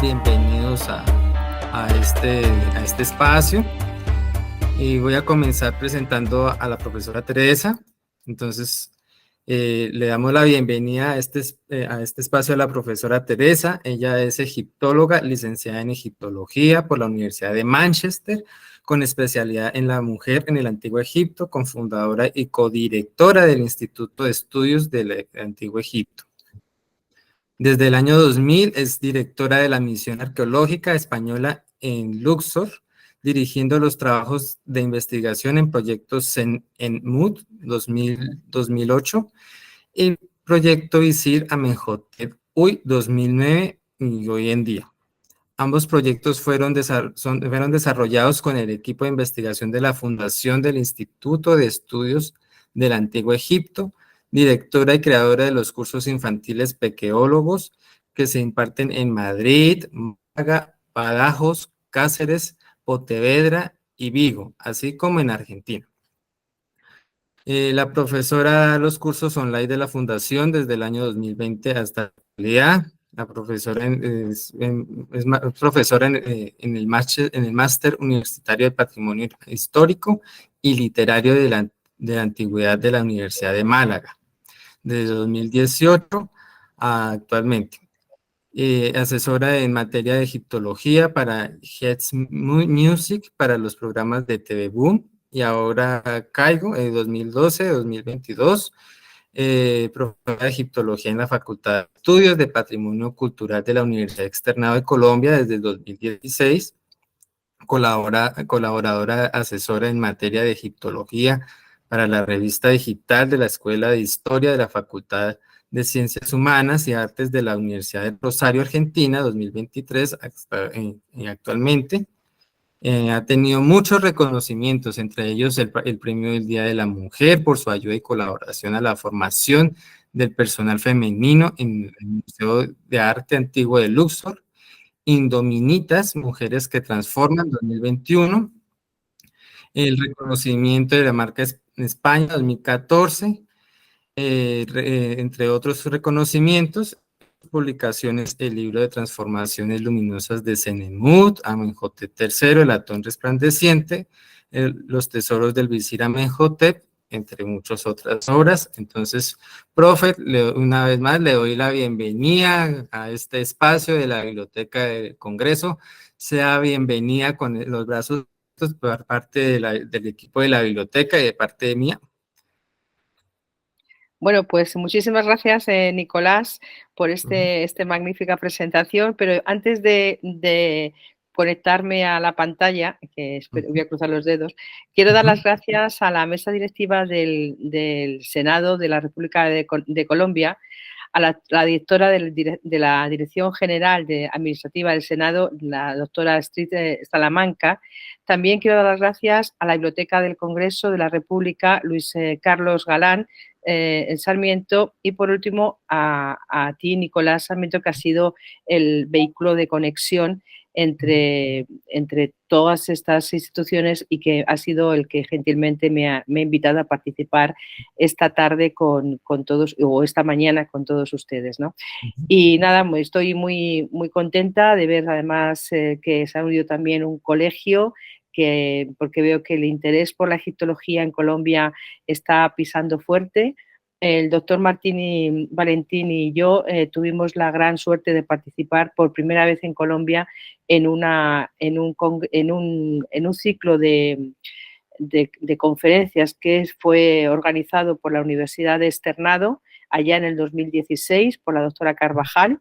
bienvenidos a este espacio. Y voy a comenzar presentando a la profesora Teresa. Entonces, le damos la bienvenida a este espacio a la profesora Teresa. Ella es egiptóloga, licenciada en egiptología por la Universidad de Manchester, con especialidad en la mujer en el Antiguo Egipto, cofundadora y codirectora del Instituto de Estudios del Antiguo Egipto. Desde el año 2000 es directora de la Misión Arqueológica Española en Luxor, dirigiendo los trabajos de investigación en proyectos en MUD 2008 y proyecto Visir Amenhotep Uy 2009 y hoy en día. Ambos proyectos fueron desarrollados con el equipo de investigación de la Fundación del Instituto de Estudios del Antiguo Egipto, directora y creadora de los cursos infantiles pequeólogos que se imparten en Madrid, Málaga, Badajoz, Cáceres, Pontevedra y Vigo, así como en Argentina. La profesora da los cursos online de la Fundación desde el año 2020 hasta la actualidad. La profesora es profesora en el Máster Universitario de Patrimonio Histórico y Literario de la Antigüedad de la Universidad de Málaga, desde 2018 a actualmente. Asesora en materia de egiptología para Heads Music, para los programas de TV Boom, y ahora Caigo, en 2012-2022, profesora de egiptología en la Facultad de Estudios de Patrimonio Cultural de la Universidad Externado de Colombia desde el 2016, colaboradora asesora en materia de egiptología para la revista digital de la Escuela de Historia de la Facultad de Ciencias Humanas y Artes de la Universidad de Rosario, Argentina, 2023 y actualmente. Ha tenido muchos reconocimientos, entre ellos el Premio del Día de la Mujer por su ayuda y colaboración a la formación del personal femenino en el Museo de Arte Antiguo de Luxor, Indominitas, Mujeres que Transforman, 2021, el reconocimiento de la marca España, 2014, entre otros reconocimientos, publicaciones, el libro de transformaciones luminosas de Senemut, Amenhotep III, el Atón resplandeciente, los tesoros del visir Amenhotep, entre muchas otras obras. Entonces, profe, una vez más le doy la bienvenida a este espacio de la Biblioteca del Congreso. Sea bienvenida con los brazos por parte del equipo de la biblioteca y de parte de mía. Bueno, pues muchísimas gracias, Nicolás, por esta magnífica presentación, pero antes de conectarme a la pantalla, que espero, voy a cruzar los dedos, quiero dar las gracias a la mesa directiva del Senado de la República de Colombia, a la directora de la Dirección General Administrativa del Senado, la doctora Astrid Salamanca. También quiero dar las gracias a la Biblioteca del Congreso de la República, Luis Carlos Galán, en Sarmiento, y por último a ti, Nicolás Sarmiento, que ha sido el vehículo de conexión entre todas estas instituciones y que ha sido el que gentilmente me ha invitado a participar esta tarde con todos, o esta mañana con todos ustedes, ¿no? Y nada, estoy muy, muy contenta de ver además que se ha unido también un colegio, porque veo que el interés por la egiptología en Colombia está pisando fuerte. El doctor Martín Valentín y yo tuvimos la gran suerte de participar por primera vez en Colombia en un ciclo de conferencias que fue organizado por la Universidad de Externado allá en el 2016 por la doctora Carvajal,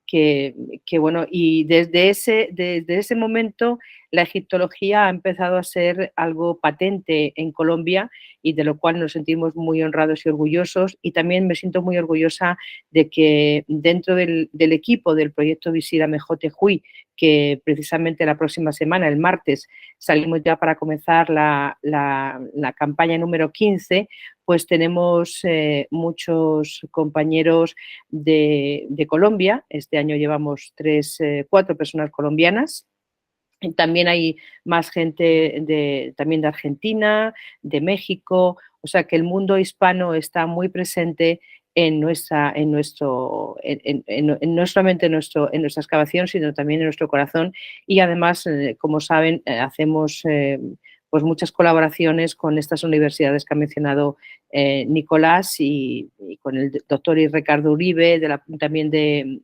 que bueno, y desde ese momento la egiptología ha empezado a ser algo patente en Colombia y de lo cual nos sentimos muy honrados y orgullosos, y también me siento muy orgullosa de que dentro del equipo del proyecto Visir Amenhotep Uy, que precisamente la próxima semana, el martes, salimos ya para comenzar la campaña número 15, pues tenemos muchos compañeros de Colombia. Este año llevamos 4 personas colombianas. También hay más gente también de Argentina, de México, o sea que el mundo hispano está muy presente no solamente en nuestra excavación, sino también en nuestro corazón. Y además, como saben, hacemos pues muchas colaboraciones con estas universidades que ha mencionado Nicolás y con el doctor Ricardo Uribe, también de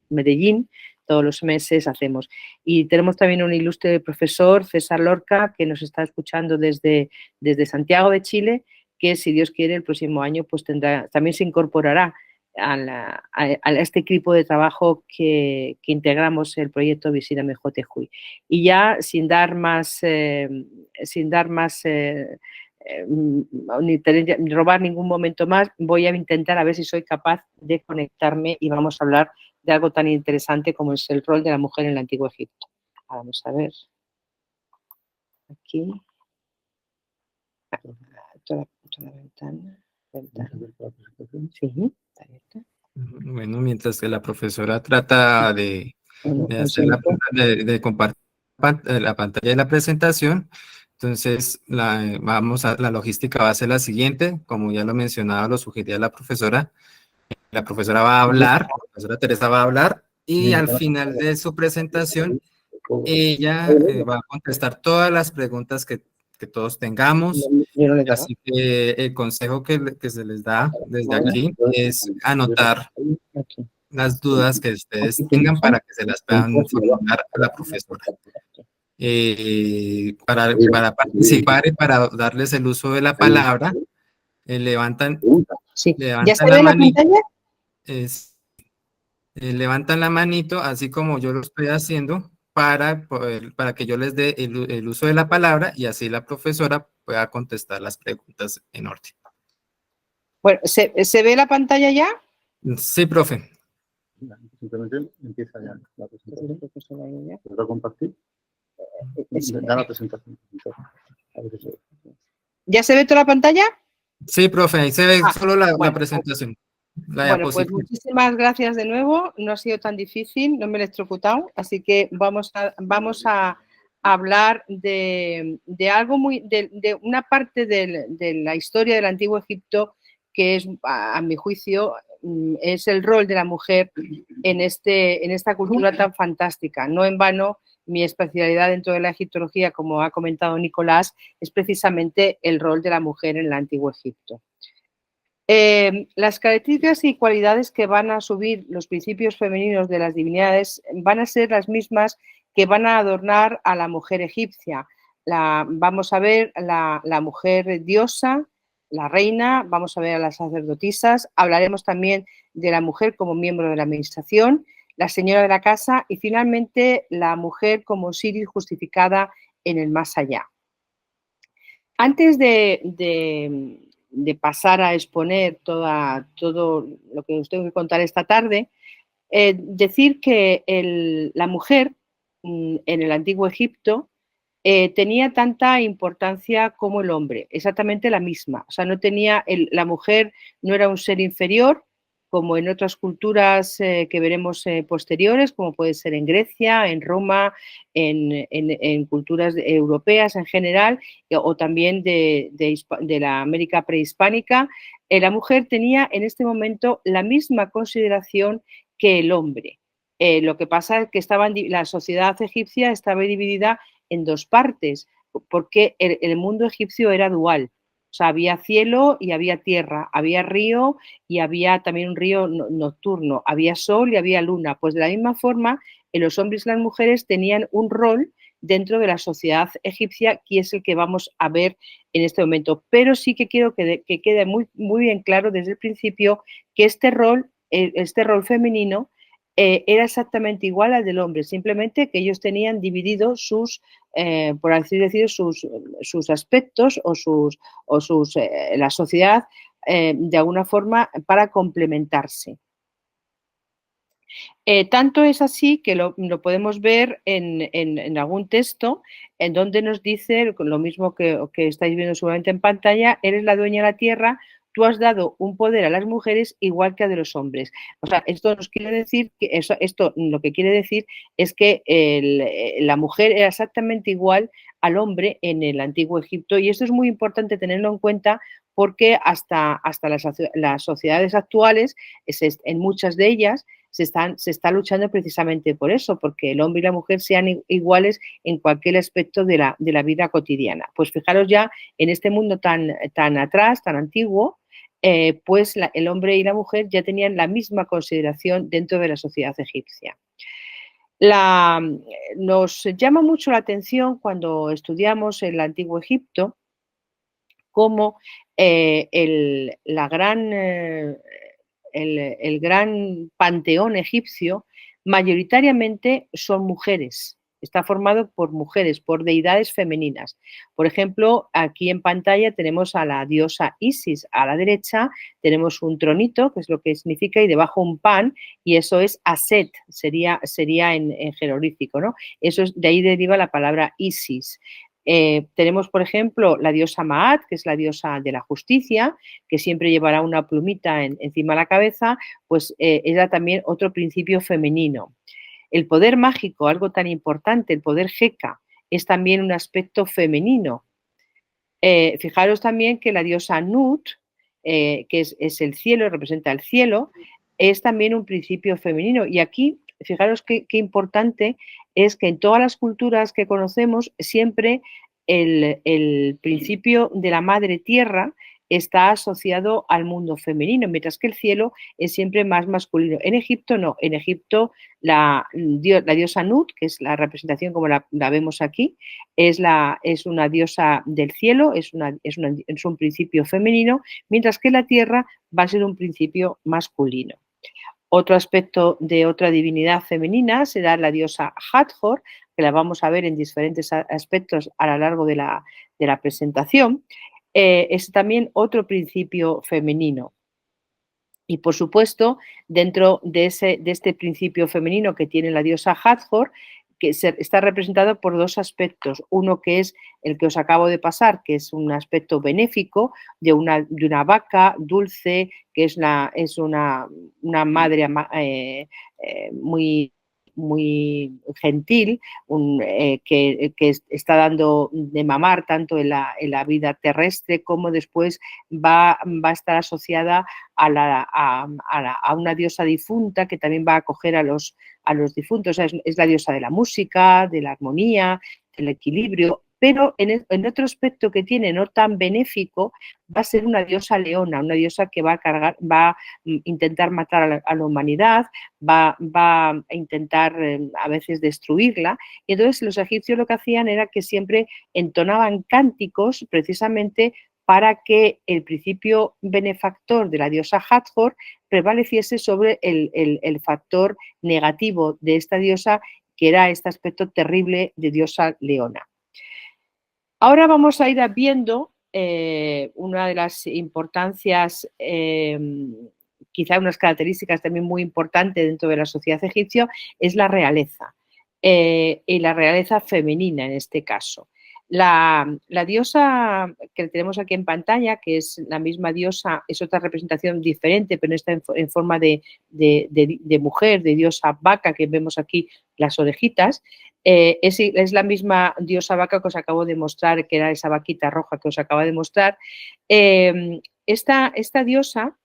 Medellín. Todos los meses hacemos. Y tenemos también un ilustre profesor, César Lorca, que nos está escuchando desde Santiago de Chile, que si Dios quiere el próximo año pues también se incorporará a este equipo de trabajo que integramos el proyecto Visina Mejotejuy. Y ya sin dar más ni robar ningún momento más, voy a intentar a ver si soy capaz de conectarme y vamos a hablar de algo tan interesante como es el rol de la mujer en el Antiguo Egipto. Vamos a ver. Aquí. Toda la ventana. Sí, está abierta. Bueno, mientras que la profesora trata de hacer de compartir la pantalla de la presentación, entonces la logística va a ser la siguiente, como ya lo mencionaba, lo sugería la profesora va a hablar, la profesora Teresa va a hablar, y al final de su presentación, ella va a contestar todas las preguntas que todos tengamos. Así que el consejo que se les da desde aquí es anotar las dudas que ustedes tengan para que se las puedan formular a la profesora. Para participar y para darles el uso de la palabra, levantan ¿Ya se ve la pantalla? Levantan la manito, así como yo lo estoy haciendo, para que yo les dé el uso de la palabra y así la profesora pueda contestar las preguntas en orden. Bueno, ¿se ve la pantalla ya? Sí, profe. Simplemente empieza ya la presentación. ¿Puedo compartir? Da la presentación. ¿Ya se ve toda la pantalla? Sí, profe, ahí se ve solo la presentación. Bueno, pues muchísimas gracias de nuevo. No ha sido tan difícil, no me he electrocutado, así que vamos a hablar de algo de una parte de la historia del Antiguo Egipto que es, a mi juicio, es el rol de la mujer en esta cultura tan fantástica. No en vano, mi especialidad dentro de la egiptología, como ha comentado Nicolás, es precisamente el rol de la mujer en el Antiguo Egipto. Las características y cualidades que van a subir los principios femeninos de las divinidades van a ser las mismas que van a adornar a la mujer egipcia. Vamos a ver la mujer diosa, la reina, vamos a ver a las sacerdotisas, hablaremos también de la mujer como miembro de la administración, la señora de la casa y finalmente la mujer como Osiris justificada en el más allá. Antes de pasar a exponer todo lo que os tengo que contar esta tarde, decir que la mujer en el Antiguo Egipto tenía tanta importancia como el hombre, exactamente la misma. O sea, la mujer no era un ser inferior, como en otras culturas que veremos posteriores, como puede ser en Grecia, en Roma, en culturas europeas en general, o también de la América prehispánica. La mujer tenía en este momento la misma consideración que el hombre. Lo que pasa es que la sociedad egipcia estaba dividida en dos partes, porque el mundo egipcio era dual. O sea, había cielo y había tierra, había río y había también un río nocturno, había sol y había luna. Pues de la misma forma, los hombres y las mujeres tenían un rol dentro de la sociedad egipcia, que es el que vamos a ver en este momento. Pero sí que quiero que quede muy, muy bien claro desde el principio que este rol femenino era exactamente igual al del hombre, simplemente que ellos tenían dividido por así decir, sus aspectos la sociedad de alguna forma para complementarse. Tanto es así que lo podemos ver en algún texto en donde nos dice lo mismo que estáis viendo seguramente en pantalla: eres la dueña de la tierra, tú has dado un poder a las mujeres igual que a de los hombres. O sea, esto nos quiere decir que esto lo que quiere decir es que la mujer era exactamente igual al hombre en el Antiguo Egipto, y esto es muy importante tenerlo en cuenta porque hasta las sociedades actuales, en muchas de ellas, se está luchando precisamente por eso, porque el hombre y la mujer sean iguales en cualquier aspecto de la vida cotidiana. Pues fijaros ya, en este mundo tan atrás, tan antiguo, pues el hombre y la mujer ya tenían la misma consideración dentro de la sociedad egipcia. Nos llama mucho la atención cuando estudiamos el Antiguo Egipto cómo el gran panteón egipcio mayoritariamente son mujeres. Está formado por mujeres, por deidades femeninas. Por ejemplo, aquí en pantalla tenemos a la diosa Isis. A la derecha tenemos un tronito, que es lo que significa, y debajo un pan, y eso es Aset, sería en jeroglífico, ¿no? De ahí deriva la palabra Isis. Tenemos, por ejemplo, la diosa Maat, que es la diosa de la justicia, que siempre llevará una plumita encima de la cabeza, pues era también otro principio femenino. El poder mágico, algo tan importante, el poder Heka, es también un aspecto femenino. Fijaros también que la diosa Nut, que es el cielo, representa el cielo, es también un principio femenino. Y aquí, fijaros qué importante es que en todas las culturas que conocemos siempre el principio de la madre tierra está asociado al mundo femenino, mientras que el cielo es siempre más masculino. En Egipto no, en Egipto la diosa Nut, que es la representación como la vemos aquí, es una diosa del cielo, es un principio femenino, mientras que la tierra va a ser un principio masculino. Otro aspecto de otra divinidad femenina será la diosa Hathor, que la vamos a ver en diferentes aspectos a lo largo de la presentación. Es también otro principio femenino. Y por supuesto, dentro de este principio femenino que tiene la diosa Hathor, que está representado por dos aspectos. Uno que es el que os acabo de pasar, que es un aspecto benéfico de una vaca dulce, que es una madre muy gentil, que está dando de mamar tanto en la vida terrestre como después va a estar asociada a una diosa difunta que también va a acoger a los difuntos. O sea, es la diosa de la música, de la armonía, del equilibrio, pero en otro aspecto que tiene no tan benéfico va a ser una diosa leona, una diosa que va a intentar matar a la humanidad, va a intentar a veces destruirla, y entonces los egipcios lo que hacían era que siempre entonaban cánticos precisamente para que el principio benefactor de la diosa Hathor prevaleciese sobre el factor negativo de esta diosa, que era este aspecto terrible de diosa leona. Ahora vamos a ir viendo una de las importancias, quizá unas características también muy importantes dentro de la sociedad egipcia, es la realeza, y la realeza femenina en este caso. La diosa que tenemos aquí en pantalla, que es la misma diosa, es otra representación diferente, pero está en forma de mujer, de diosa vaca, que vemos aquí las orejitas. Es la misma diosa vaca que os acabo de mostrar, que era esa vaquita roja que os acabo de mostrar. Esta diosa,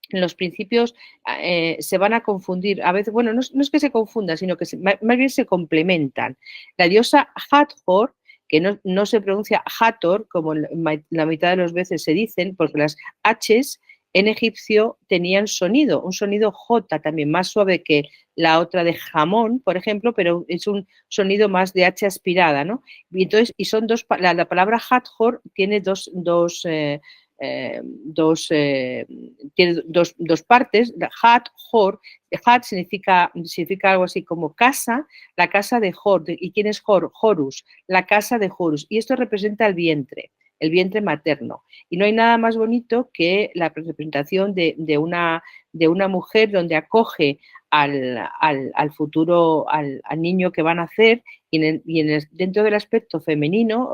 en los principios se van a confundir, a veces, bueno, no es que se confundan, sino que más bien se complementan. La diosa Hathor, que no se pronuncia Hathor, como la mitad de las veces se dicen, porque las H's en egipcio tenían sonido, un sonido J también, más suave que la otra de jamón, por ejemplo, pero es un sonido más de H aspirada, ¿no? Y entonces, son la palabra Hathor tiene tiene dos partes. Hat-Hor. Hat significa algo así como casa, la casa de Hor. ¿Y quién es Hor? Horus, la casa de Horus. Y esto representa el vientre materno. Y no hay nada más bonito que la representación de una mujer donde acoge al futuro, al niño que va a nacer, dentro del aspecto femenino,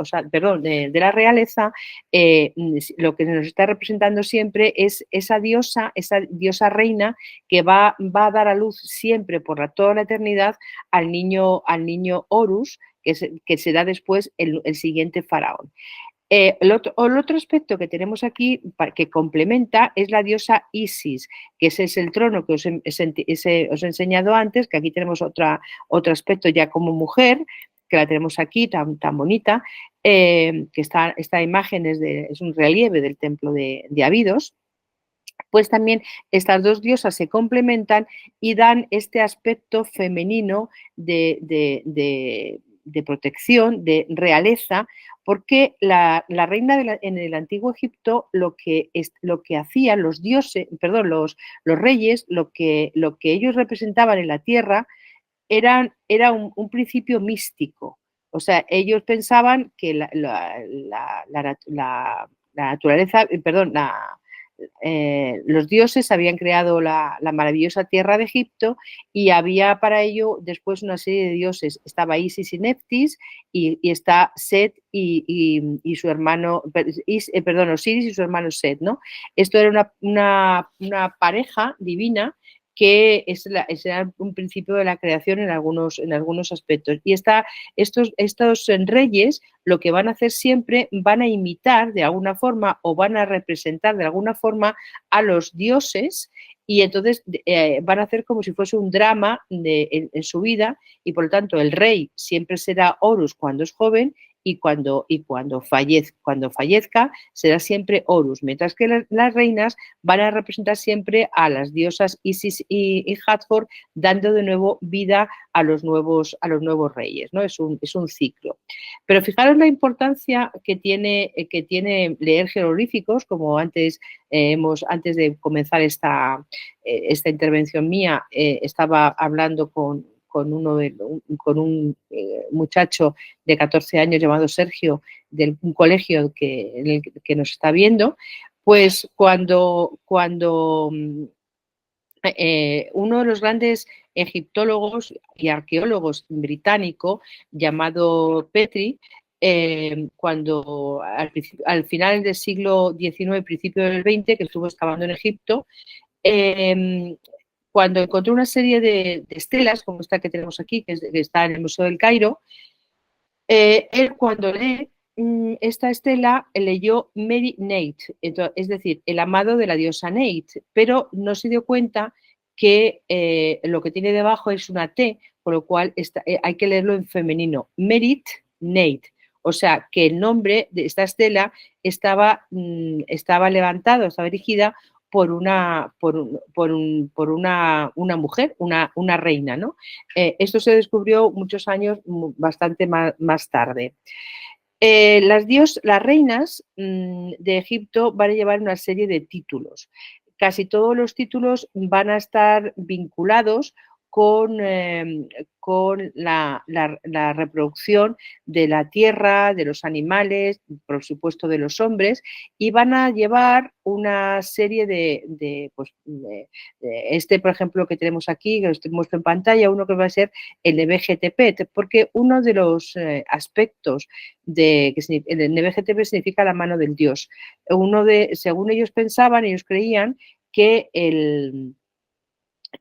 de la realeza, lo que nos está representando siempre es esa diosa reina que va a dar a luz siempre por toda la eternidad al niño Horus, que será después el siguiente faraón. El otro aspecto que tenemos aquí que complementa es la diosa Isis, que ese es el trono que os he enseñado antes, que aquí tenemos otro aspecto ya como mujer, que la tenemos aquí tan bonita, que esta imagen es un relieve del templo de Abidos. Pues también estas dos diosas se complementan y dan este aspecto femenino de protección, de realeza, porque la reina en el antiguo Egipto lo que hacían los dioses, perdón, los reyes, lo que ellos representaban en la tierra era un principio místico. O sea, ellos pensaban que la naturaleza, perdón, los dioses habían creado la maravillosa tierra de Egipto y había para ello después una serie de dioses. Estaba Isis y Neftis y está Set y su hermano, perdón, Osiris y su hermano Set, ¿no? Esto era una pareja divina que era un principio de la creación en algunos aspectos. Y estos reyes lo que van a hacer siempre, van a imitar de alguna forma o van a representar de alguna forma a los dioses y entonces van a hacer como si fuese un drama en su vida y por lo tanto el rey siempre será Horus cuando es joven y cuando fallezca será siempre Horus, mientras que las reinas van a representar siempre a las diosas Isis y Hathor, dando de nuevo vida a los nuevos reyes, ¿no? Es un ciclo. Pero fijaros la importancia que tiene leer jeroglíficos, como antes de comenzar esta intervención mía, estaba hablando con un muchacho de 14 años llamado Sergio, de un colegio que nos está viendo, pues cuando uno de los grandes egiptólogos y arqueólogos británico llamado Petrie, cuando al final del siglo XIX, principio del XX, que estuvo excavando en Egipto, cuando encontró una serie de estelas, como esta que tenemos aquí, que está en el Museo del Cairo, él cuando lee esta estela leyó Mary Nate, es decir, el amado de la diosa Nate, pero no se dio cuenta que lo que tiene debajo es una T, por lo cual hay que leerlo en femenino, Merit Nate. O sea, que el nombre de esta estela estaba levantado, estaba erigida por una mujer, una reina, ¿no? Esto se descubrió muchos años, bastante más tarde. Las reinas de Egipto van a llevar una serie de títulos. Casi todos los títulos van a estar vinculados con la reproducción de la tierra, de los animales, por supuesto de los hombres, y van a llevar una serie por ejemplo, que tenemos aquí, que os muestro en pantalla, uno que va a ser el Nebet-Hetepet, porque uno de los aspectos el Nebet-Hetepet significa la mano del dios. Según ellos pensaban, ellos creían que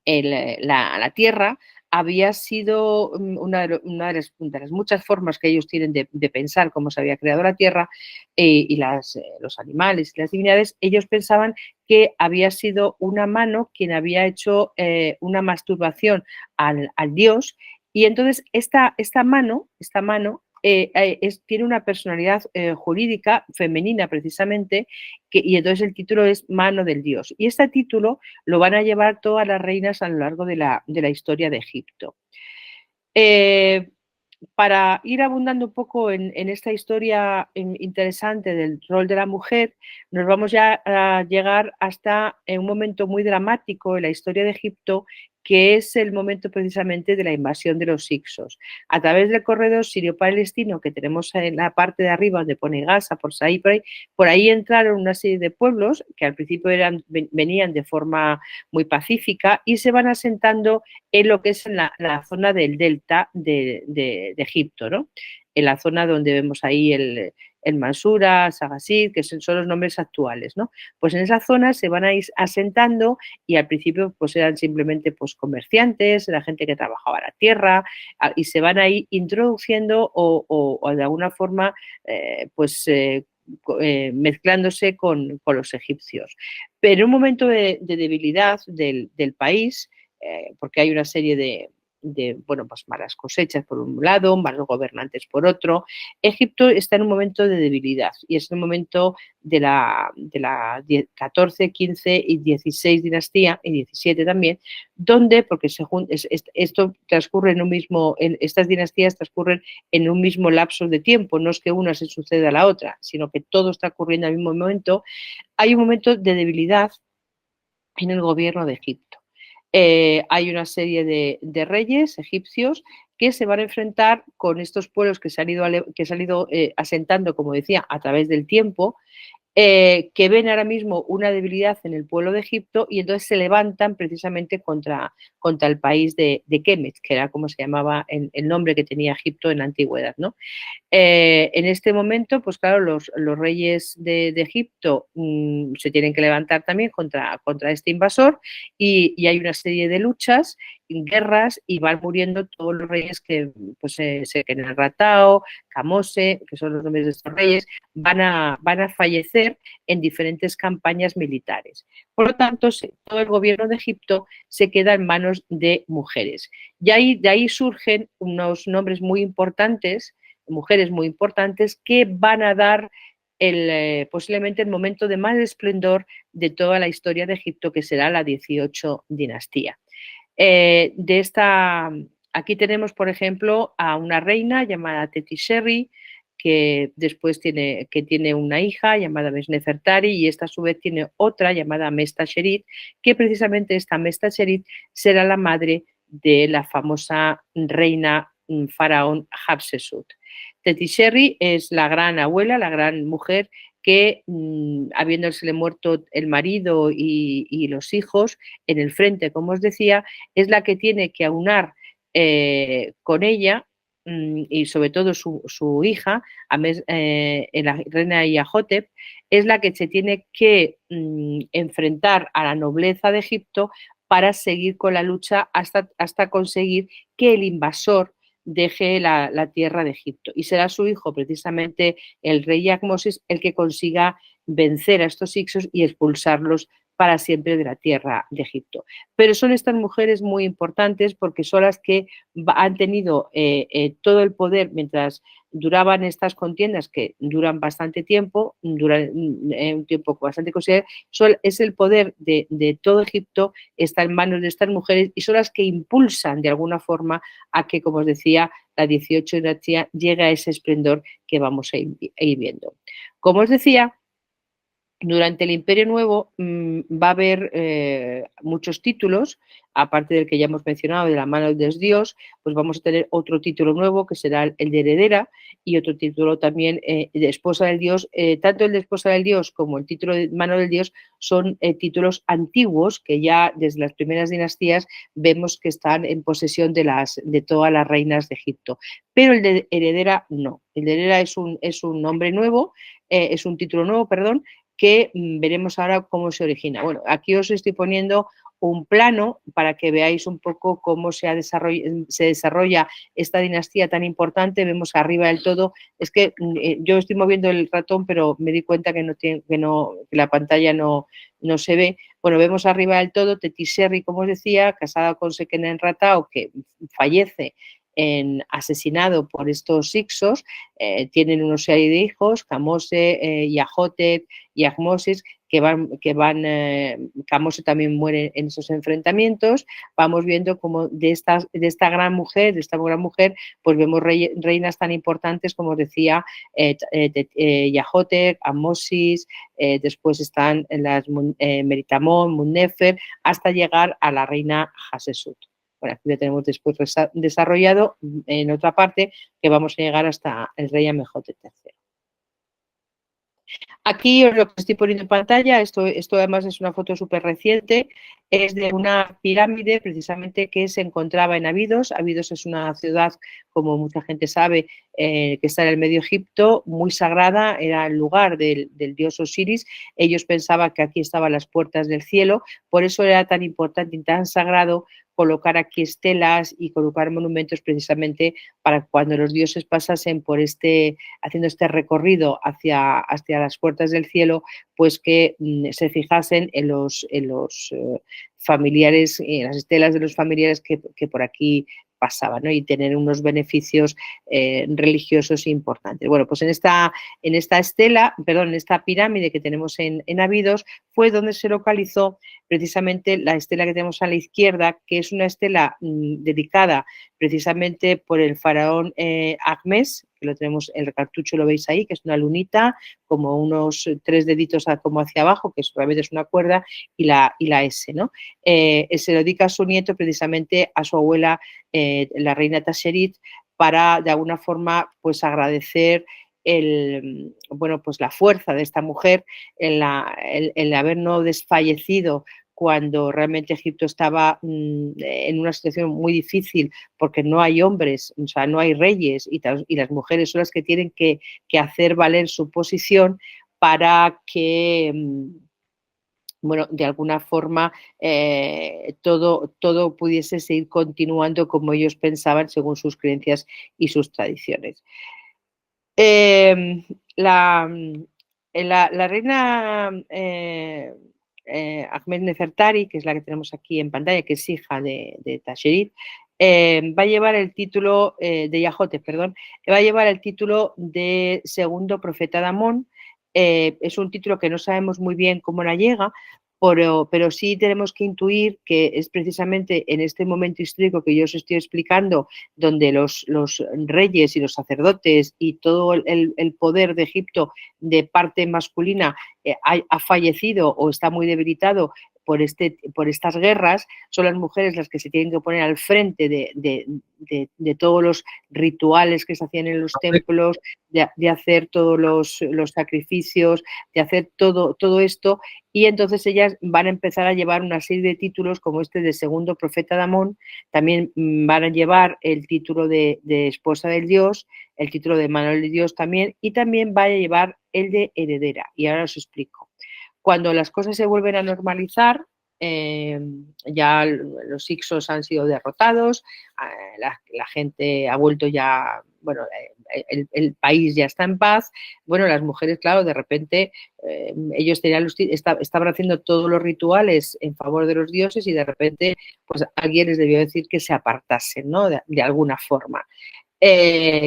la Tierra había sido una de las muchas formas que ellos tienen de pensar cómo se había creado la Tierra y los animales y las divinidades. Ellos pensaban que había sido una mano quien había hecho una masturbación al dios y entonces esta mano tiene una personalidad jurídica femenina precisamente y entonces el título es Mano del Dios. Y este título lo van a llevar todas las reinas a lo largo de la historia de Egipto. Para ir abundando un poco en esta historia interesante del rol de la mujer, nos vamos ya a llegar hasta un momento muy dramático en la historia de Egipto, que es el momento precisamente de la invasión de los hicsos. A través del corredor sirio-palestino que tenemos en la parte de arriba donde pone Gaza, por ahí entraron una serie de pueblos que al principio venían de forma muy pacífica y se van asentando en lo que es en la zona del delta de Egipto, ¿no? En la zona donde vemos ahí el Mansura, Sagasid, que son los nombres actuales, ¿no? Pues en esa zona se van a ir asentando y al principio pues eran simplemente pues comerciantes, era gente que trabajaba la tierra y se van a ir introduciendo o de alguna forma mezclándose con los egipcios. Pero en un momento de debilidad del país, porque hay una serie de bueno, pues malas cosechas por un lado, malos gobernantes por otro. Egipto está en un momento de debilidad y es el momento de la 14, 15 y 16 dinastía, y 17 también, donde, porque esto transcurre en un mismo, estas dinastías transcurren en un mismo lapso de tiempo, no es que una se suceda a la otra, sino que todo está ocurriendo al mismo momento. Hay un momento de debilidad en el gobierno de Egipto. Hay una serie de reyes egipcios que se van a enfrentar con estos pueblos que se han ido asentando, como decía, a través del tiempo, que ven ahora mismo una debilidad en el pueblo de Egipto y entonces se levantan precisamente contra el país de Kemet, que era como se llamaba el nombre que tenía Egipto en la antigüedad, ¿no? En este momento, pues claro, los reyes de Egipto se tienen que levantar también contra este invasor y hay una serie de luchas, guerras, y van muriendo todos los reyes que, pues, Sequenerratao, Camose, que son los nombres de estos reyes, van a fallecer en diferentes campañas militares. Por lo tanto, todo el gobierno de Egipto se queda en manos de mujeres. Y de ahí surgen unos nombres muy importantes, mujeres muy importantes, que van a dar posiblemente el momento de más esplendor de toda la historia de Egipto, que será la 18 dinastía. Aquí tenemos, por ejemplo, a una reina llamada Tetisherri, que después tiene una hija llamada Mesnefertari, y esta a su vez tiene otra llamada Mestasheret, que precisamente esta Mestasheret será la madre de la famosa reina faraón Hatshepsut. Tetisherri es la gran abuela, la gran mujer que, habiéndosele muerto el marido y los hijos en el frente, como os decía, es la que tiene que aunar con ella y sobre todo su hija, la reina Iahotep, es la que se tiene que enfrentar a la nobleza de Egipto para seguir con la lucha hasta conseguir que el invasor deje la tierra de Egipto. Y será su hijo, precisamente el rey Ahmose, el que consiga vencer a estos hicsos y expulsarlos para siempre de la tierra de Egipto. Pero son estas mujeres muy importantes porque son las que han tenido todo el poder mientras duraban estas contiendas, que duran bastante tiempo, duran un tiempo bastante considerable. Es el poder de todo Egipto, está en manos de estas mujeres y son las que impulsan de alguna forma a que, como os decía, la 18 dinastía llegue a ese esplendor que vamos a ir viendo. Como os decía, durante el Imperio Nuevo va a haber muchos títulos, aparte del que ya hemos mencionado, de la mano del dios, pues vamos a tener otro título nuevo que será el de heredera y otro título también de esposa del dios. Tanto el de esposa del dios como el título de mano del dios son títulos antiguos que ya desde las primeras dinastías vemos que están en posesión de todas las reinas de Egipto. Pero el de heredera no. El de heredera es un nombre nuevo, es un título nuevo, perdón, que veremos ahora cómo se origina. Bueno, aquí os estoy poniendo un plano para que veáis un poco cómo se desarrolla esta dinastía tan importante. Vemos arriba del todo, es que yo estoy moviendo el ratón, pero me di cuenta que la pantalla no se ve. Bueno, vemos arriba del todo Tetisherri, como os decía, casada con Sequenerratao, que fallece asesinado por estos hicsos. Tienen una serie de hijos, Camose, Iahotep y Ahmose, Camose también muere en esos enfrentamientos. Vamos viendo como de esta gran mujer, pues vemos reinas tan importantes como os decía, Iahotep, Ahmose, después están las Meritamón, Munnefer, hasta llegar a la reina Hatshepsut. Bueno, aquí lo tenemos después desarrollado en otra parte, que vamos a llegar hasta el rey Amenhotep III. Aquí os lo que estoy poniendo en pantalla, esto además es una foto súper reciente, es de una pirámide precisamente que se encontraba en Abidos. Abidos es una ciudad, como mucha gente sabe, que está en el Medio Egipto, muy sagrada, era el lugar del dios Osiris. Ellos pensaban que aquí estaban las puertas del cielo, por eso era tan importante y tan sagrado colocar aquí estelas y colocar monumentos precisamente para cuando los dioses pasasen por haciendo este recorrido hacia las puertas del cielo, pues que se fijasen en los familiares, en las estelas de los familiares que por aquí pasaban, ¿no? Y tener unos beneficios religiosos importantes. Bueno, pues en esta pirámide que tenemos en Abidos fue donde se localizó precisamente la estela que tenemos a la izquierda, que es una estela dedicada precisamente por el faraón Ahmes, que lo tenemos, el cartucho lo veis ahí, que es una lunita, como unos 3 deditos como hacia abajo, que realmente es una cuerda, y la S, ¿no? Se lo dedica a su nieto, precisamente a su abuela, la reina Tasherit, para de alguna forma pues agradecer pues la fuerza de esta mujer, el haber no desfallecido cuando realmente Egipto estaba en una situación muy difícil porque no hay hombres, o sea, no hay reyes y las mujeres son las que tienen que hacer valer su posición para que bueno, de alguna forma todo pudiese seguir continuando como ellos pensaban según sus creencias y sus tradiciones. La reina Ahmed Nefertari, que es la que tenemos aquí en pantalla, que es hija de Tasherit, va a llevar el título de Yahote, perdón, va a llevar el título de segundo profeta de Amón. Es un título que no sabemos muy bien cómo la llega, pero sí tenemos que intuir que es precisamente en este momento histórico que yo os estoy explicando, donde los reyes y los sacerdotes y todo el poder de Egipto de parte masculina ha fallecido o está muy debilitado por estas guerras. Son las mujeres las que se tienen que poner al frente de todos los rituales que se hacían en los templos, de hacer todos los sacrificios, de hacer todo esto, y entonces ellas van a empezar a llevar una serie de títulos como este de segundo profeta de Amón. También van a llevar el título de esposa del dios, el título de mano del dios también, y también va a llevar el de heredera, y ahora os explico. Cuando las cosas se vuelven a normalizar, ya los Hyksos han sido derrotados, la gente ha vuelto ya, bueno, el país ya está en paz. Bueno, las mujeres, claro, de repente ellos estaban haciendo todos los rituales en favor de los dioses y de repente pues alguien les debió decir que se apartasen, ¿no? De alguna forma.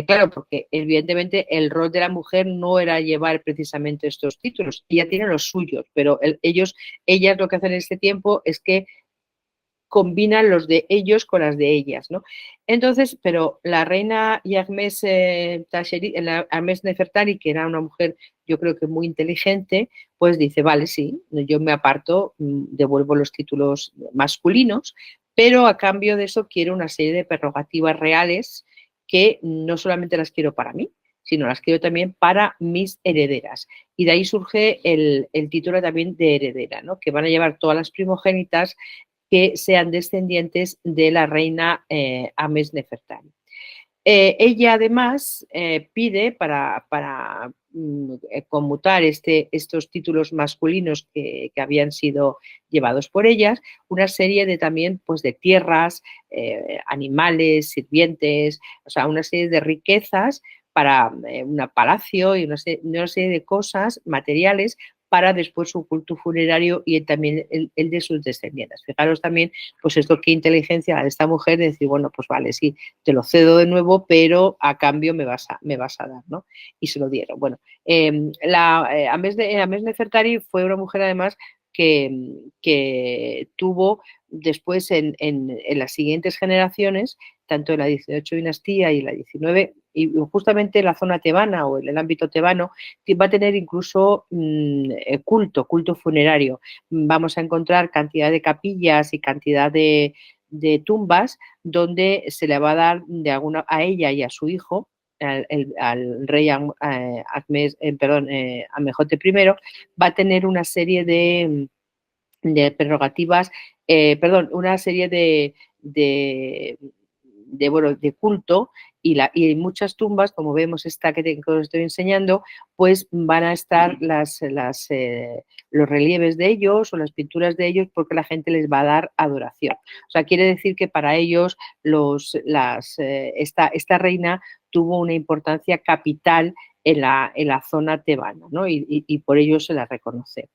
Claro, porque evidentemente el rol de la mujer no era llevar precisamente estos títulos, ella tiene los suyos, pero ellas lo que hacen en este tiempo es que combinan los de ellos con las de ellas, ¿no? Entonces, pero la reina Ahmes Nefertari, que era una mujer, yo creo que muy inteligente, pues dice, vale, sí, yo me aparto, devuelvo los títulos masculinos, pero a cambio de eso quiero una serie de prerrogativas reales que no solamente las quiero para mí, sino las quiero también para mis herederas. Y de ahí surge el título también de heredera, ¿no? Que van a llevar todas las primogénitas que sean descendientes de la reina Ahmes Nefertari. Ella además pide para conmutar estos títulos masculinos que habían sido llevados por ellas, una serie de también pues, de tierras, animales, sirvientes, o sea, una serie de riquezas para un palacio y una serie de cosas materiales para después su culto funerario y también el de sus descendientes. Fijaros también, pues esto, qué inteligencia de esta mujer de decir, bueno, pues vale, sí, te lo cedo de nuevo, pero a cambio me vas a dar, ¿no? Y se lo dieron. Bueno, Ahmes Nefertari fue una mujer además que tuvo después en las siguientes generaciones, tanto en la 18 dinastía y la 19, y justamente la zona tebana o en el ámbito tebano, va a tener incluso culto funerario. Vamos a encontrar cantidad de capillas y cantidad de tumbas donde se le va a dar a ella y a su hijo, al rey Amenhotep I, va a tener una serie de prerrogativas, una serie de de culto, y en muchas tumbas, como vemos esta que os estoy enseñando, pues van a estar los relieves de ellos o las pinturas de ellos, porque la gente les va a dar adoración. O sea, quiere decir que para ellos esta reina tuvo una importancia capital en la zona tebana, ¿no? Y por ello se la reconoce.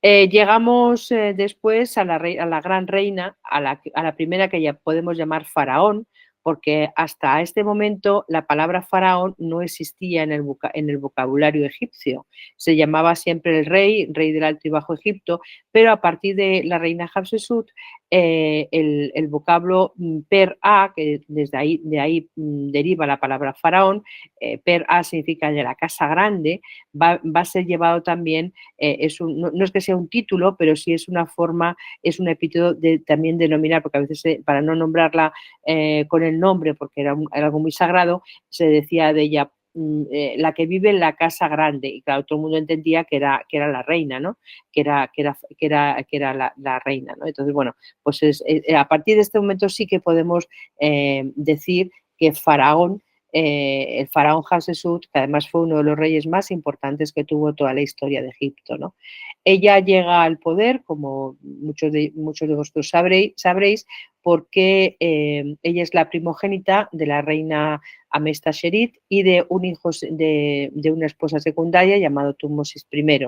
Llegamos después a la gran reina, a la primera, que ya podemos llamar faraón, porque hasta este momento la palabra faraón no existía en el vocabulario egipcio. Se llamaba siempre el rey del Alto y Bajo Egipto, pero a partir de la reina Hatshepsut, el vocablo Per-A, que de ahí deriva la palabra faraón, Per-A significa de la casa grande, va a ser llevado también, no es que sea un título, pero sí es una forma, es un epíteto de también denominar, porque a veces para no nombrarla con el nombre, porque era algo muy sagrado, se decía de ella la que vive en la casa grande, y claro, todo el mundo entendía que era la reina, ¿no? Que era la reina, ¿no? Entonces, bueno, pues a partir de este momento sí que podemos decir que Faraón, el faraón Hatshepsut, que además fue uno de los reyes más importantes que tuvo toda la historia de Egipto, ¿no? Ella llega al poder, como muchos de vosotros sabréis, porque ella es la primogénita de la reina Amestasheret y de un hijo de una esposa secundaria llamado Tutmosis I,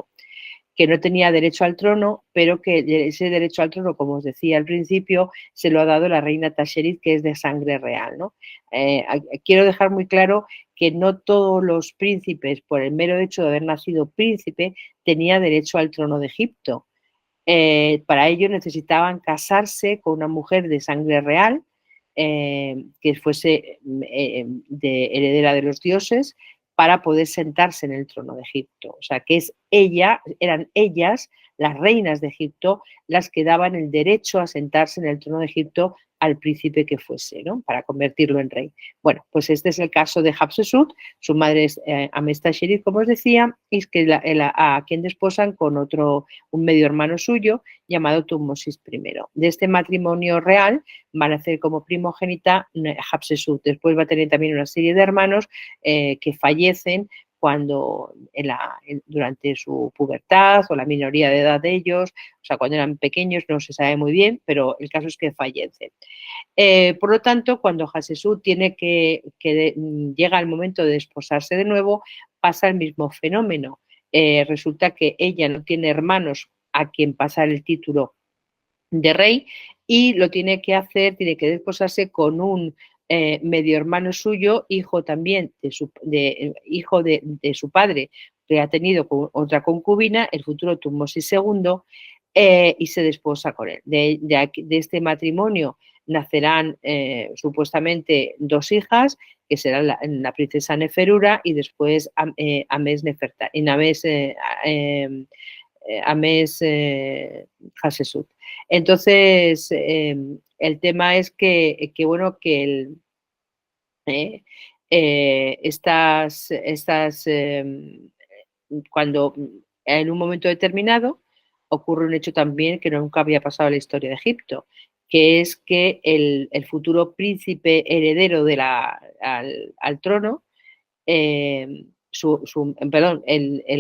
que no tenía derecho al trono, pero que ese derecho al trono, como os decía al principio, se lo ha dado la reina Tasherit, que es de sangre real, ¿no? Quiero dejar muy claro que no todos los príncipes, por el mero hecho de haber nacido príncipe, tenía derecho al trono de Egipto. Para ello necesitaban casarse con una mujer de sangre real, que fuese heredera de los dioses, para poder sentarse en el trono de Egipto. O sea, que eran ellas, las reinas de Egipto, las que daban el derecho a sentarse en el trono de Egipto al príncipe que fuese, ¿no? Para convertirlo en rey. Bueno, pues este es el caso de Hatshepsut. Su madre es Amestasheret, como os decía, y es que a quien desposan con un medio hermano suyo llamado Tutmosis I. De este matrimonio real van a hacer como primogénita Hatshepsut. Después va a tener también una serie de hermanos que fallecen durante su pubertad o la minoría de edad de ellos, o sea, cuando eran pequeños, no se sabe muy bien, pero el caso es que fallecen. Por lo tanto, cuando Hatshepsut llega el momento de desposarse de nuevo, pasa el mismo fenómeno. Resulta que ella no tiene hermanos a quien pasar el título de rey, y lo tiene que desposarse con un medio hermano suyo, hijo también de su padre, que ha tenido otra concubina, el futuro Tutmosis II, y se desposa con él. De este matrimonio nacerán supuestamente 2 hijas, que serán la princesa Neferura y después Hatshepsut. Entonces, el tema es que cuando en un momento determinado ocurre un hecho también que nunca había pasado en la historia de Egipto, que es que el futuro príncipe heredero al trono, el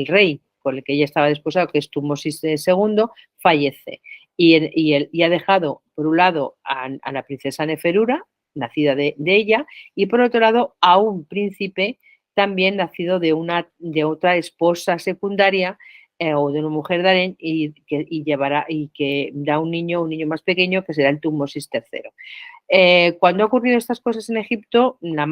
rey con el que ella estaba desposado, que es Tutmosis II, fallece. Y ha dejado, por un lado, a la princesa Neferura, nacida de ella, y por otro lado, a un príncipe también nacido de otra esposa secundaria, o de una mujer de harén, y que da un niño más pequeño, que será el Tutmosis III. Cuando ha ocurrido estas cosas en Egipto, la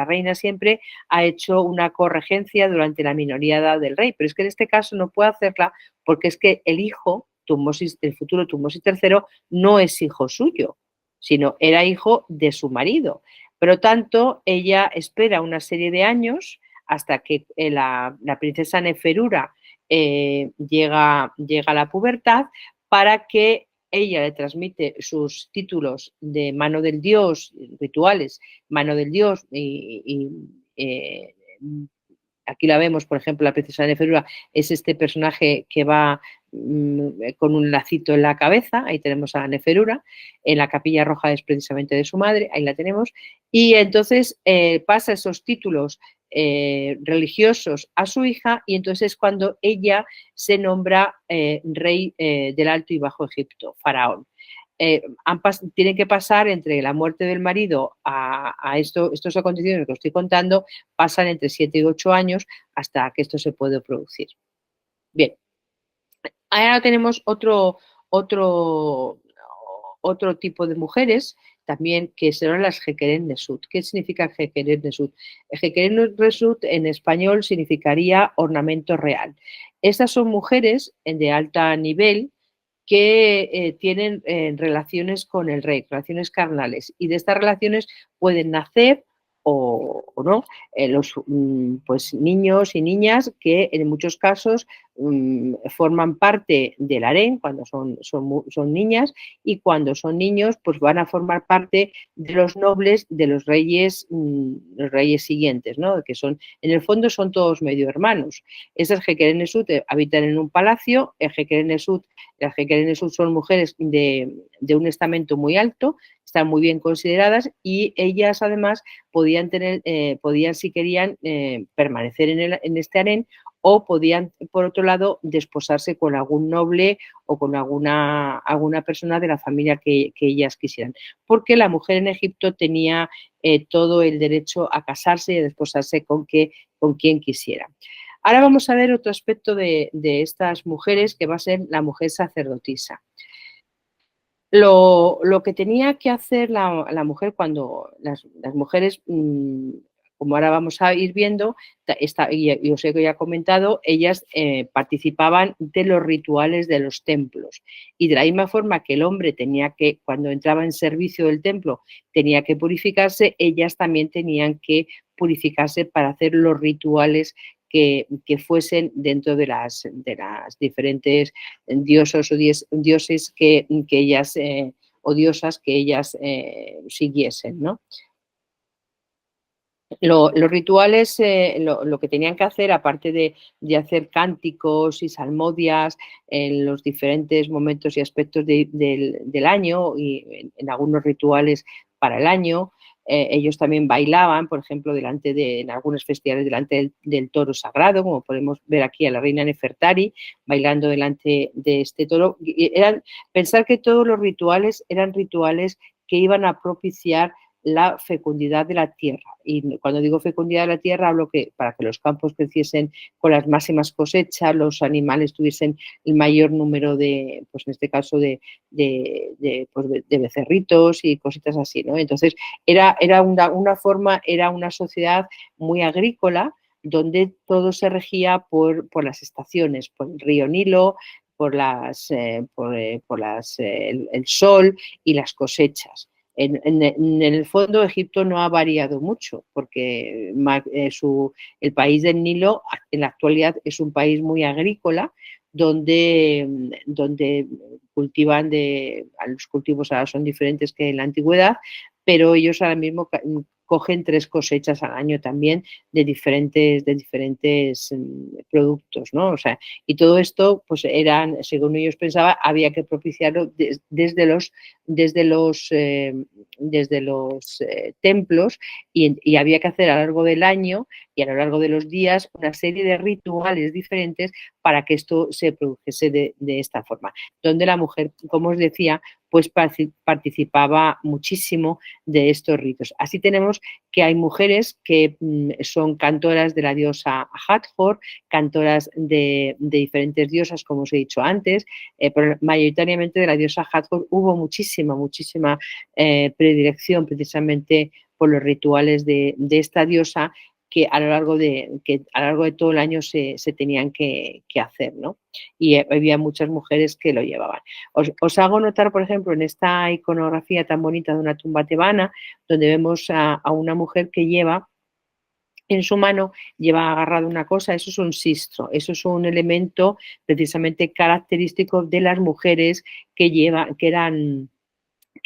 reina siempre ha hecho una corregencia durante la minoría de edad del rey, pero es que en este caso no puede hacerla, porque es que el hijo, el futuro Tutmosis III, no es hijo suyo, sino era hijo de su marido. Por lo tanto, ella espera una serie de años hasta que la princesa Neferura llega a la pubertad, para que ella le transmite sus títulos de mano del dios, rituales, mano del dios, aquí la vemos, por ejemplo, la princesa Neferura es este personaje que va con un lacito en la cabeza, ahí tenemos a Neferura, en la capilla roja es precisamente de su madre, ahí la tenemos, y entonces pasa esos títulos religiosos a su hija y entonces es cuando ella se nombra rey del Alto y Bajo Egipto, faraón. Tienen que pasar entre la muerte del marido a estos acontecimientos que os estoy contando, pasan entre 7 y 8 años hasta que esto se puede producir. Bien, ahora tenemos otro tipo de mujeres también que serán las Jekeren Nesut. ¿Qué significa Jekeren Nesut? Jekeren Nesut en español significaría ornamento real. Estas son mujeres de alto nivel que tienen relaciones con el rey, relaciones carnales, y de estas relaciones pueden nacer o no los pues niños y niñas que en muchos casos forman parte del harén cuando son niñas, y cuando son niños pues van a formar parte de los nobles de los reyes siguientes, ¿no? Que son, en el fondo son todos medio hermanos. Esas Jekeren Nesut habitan en un palacio. Las Jekeren Nesut son mujeres de un estamento muy alto, están muy bien consideradas, y ellas además podían si querían permanecer en este harén, o podían, por otro lado, desposarse con algún noble o con alguna persona de la familia que ellas quisieran, porque la mujer en Egipto tenía todo el derecho a casarse y a desposarse con quien quisiera. Ahora vamos a ver otro aspecto de estas mujeres, que va a ser la mujer sacerdotisa. Lo que tenía que hacer la mujer cuando las mujeres, como ahora vamos a ir viendo, y os he ya comentado, ellas participaban de los rituales de los templos, y de la misma forma que el hombre tenía que, cuando entraba en servicio del templo, tenía que purificarse, ellas también tenían que purificarse para hacer los rituales que fuesen dentro de las diferentes diosas o dioses que ellas o diosas que ellas siguiesen, ¿no? Los rituales, lo que tenían que hacer, aparte de hacer cánticos y salmodias en los diferentes momentos y aspectos del año, y en algunos rituales para el año, ellos también bailaban, por ejemplo, en algunos festivales delante del toro sagrado, como podemos ver aquí a la reina Nefertari bailando delante de este toro. Pensar que todos los rituales eran rituales que iban a propiciar la fecundidad de la tierra. Y cuando digo fecundidad de la tierra, hablo que para que los campos creciesen con las máximas cosechas, los animales tuviesen el mayor número de, pues en este caso, de becerritos y cositas así, ¿no? Entonces, era una sociedad muy agrícola, donde todo se regía por las estaciones, por el río Nilo, por el sol y las cosechas. En el fondo, Egipto no ha variado mucho, porque el país del Nilo en la actualidad es un país muy agrícola, donde cultivan los cultivos ahora son diferentes que en la antigüedad, pero ellos ahora mismo cogen 3 cosechas al año también de diferentes productos, ¿no? O sea, y todo esto, pues según ellos pensaban, había que propiciarlo desde los templos, y había que hacer a lo largo del año y a lo largo de los días una serie de rituales diferentes para que esto se produjese de esta forma, donde la mujer, como os decía, pues participaba muchísimo de estos ritos. Así tenemos que hay mujeres que son cantoras de la diosa Hathor, cantoras de diferentes diosas, como os he dicho antes, pero mayoritariamente de la diosa Hathor hubo muchísima predilección precisamente por los rituales de esta diosa, que a lo largo de todo el año se tenían que hacer, ¿no? Y había muchas mujeres que lo llevaban. Os hago notar, por ejemplo, en esta iconografía tan bonita de una tumba tebana, donde vemos a una mujer que lleva en su mano, lleva agarrado una cosa, eso es un sistro, eso es un elemento precisamente característico de las mujeres que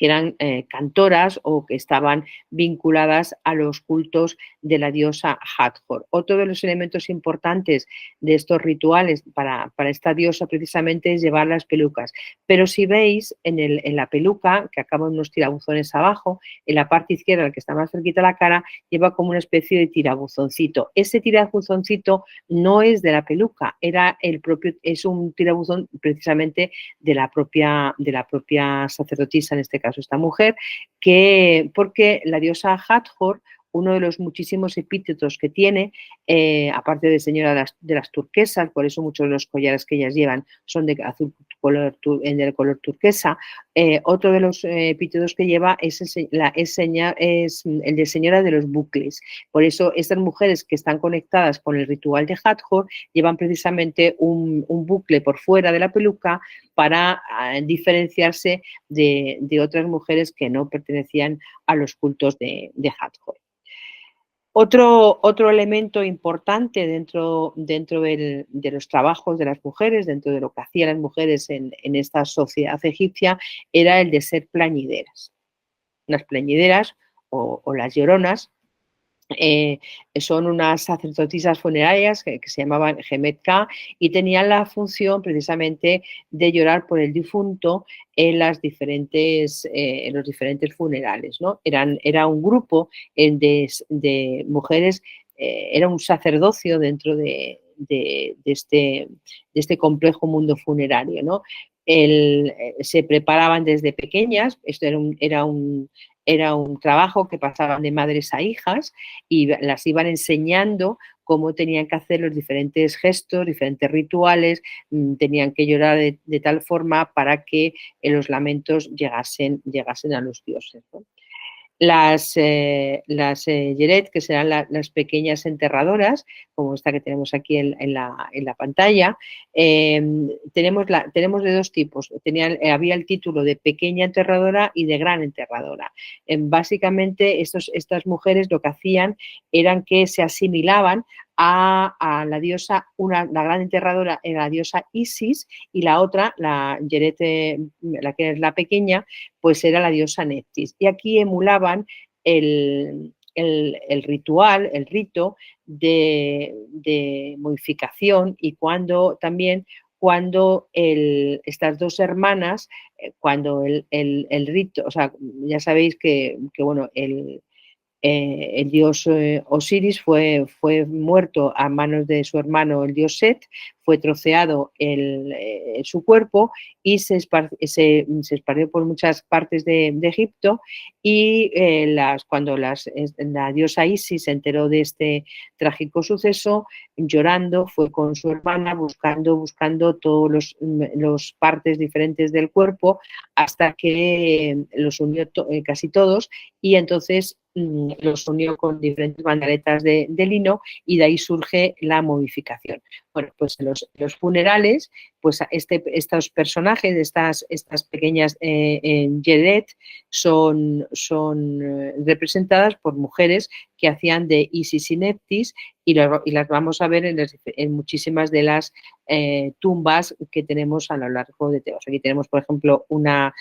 que eran cantoras o que estaban vinculadas a los cultos de la diosa Hathor. Otro de los elementos importantes de estos rituales para esta diosa precisamente es llevar las pelucas. Pero si veis en la peluca, que acaban unos tirabuzones abajo, en la parte izquierda, el que está más cerquita de la cara, lleva como una especie de tirabuzoncito. Ese tirabuzoncito no es de la peluca, es un tirabuzón precisamente de la propia sacerdotisa, en este caso esta mujer, porque la diosa Hathor, uno de los muchísimos epítetos que tiene, aparte de señora de las turquesas, por eso muchos de los collares que ellas llevan son del color turquesa. Otro de los epítetos que lleva es el de señora de los bucles. Por eso estas mujeres que están conectadas con el ritual de Hathor llevan precisamente un bucle por fuera de la peluca para diferenciarse de otras mujeres que no pertenecían a los cultos de Hathor. Otro elemento importante dentro de los trabajos de las mujeres, dentro de lo que hacían las mujeres en esta sociedad egipcia, era el de ser plañideras. Las plañideras o las lloronas son unas sacerdotisas funerarias que se llamaban Gemet-Ka y tenían la función precisamente de llorar por el difunto en los diferentes funerales, ¿no? Era un grupo de mujeres, era un sacerdocio dentro de este complejo mundo funerario, ¿no? Se preparaban desde pequeñas, esto era un trabajo que pasaban de madres a hijas y las iban enseñando cómo tenían que hacer los diferentes gestos, diferentes rituales, tenían que llorar de tal forma para que los lamentos llegasen a los dioses, ¿no? Las Yeret, que serán las pequeñas enterradoras, como esta que tenemos aquí en la pantalla, tenemos de dos tipos. Había el título de pequeña enterradora y de gran enterradora. Básicamente, estas mujeres lo que hacían eran que se asimilaban a la diosa, la gran enterradora era la diosa Isis y la otra, la Yeret, la que es la pequeña, pues era la diosa Neptis. Y aquí emulaban el ritual, el rito de momificación y cuando estas dos hermanas, cuando el rito, o sea, ya sabéis que bueno, el dios Osiris fue muerto a manos de su hermano, el dios Set, fue troceado su cuerpo y se esparció por muchas partes de Egipto y cuando la diosa Isis se enteró de este trágico suceso, llorando, fue con su hermana buscando todos los partes diferentes del cuerpo hasta que los unió casi todos y entonces los unió con diferentes bandaletas de lino y de ahí surge la momificación. Bueno, pues en los funerales, pues estos personajes, estas pequeñas Yeret son representadas por mujeres que hacían de Isis y Neptis y las vamos a ver en muchísimas de las tumbas que tenemos a lo largo de Teos. Aquí tenemos, por ejemplo, una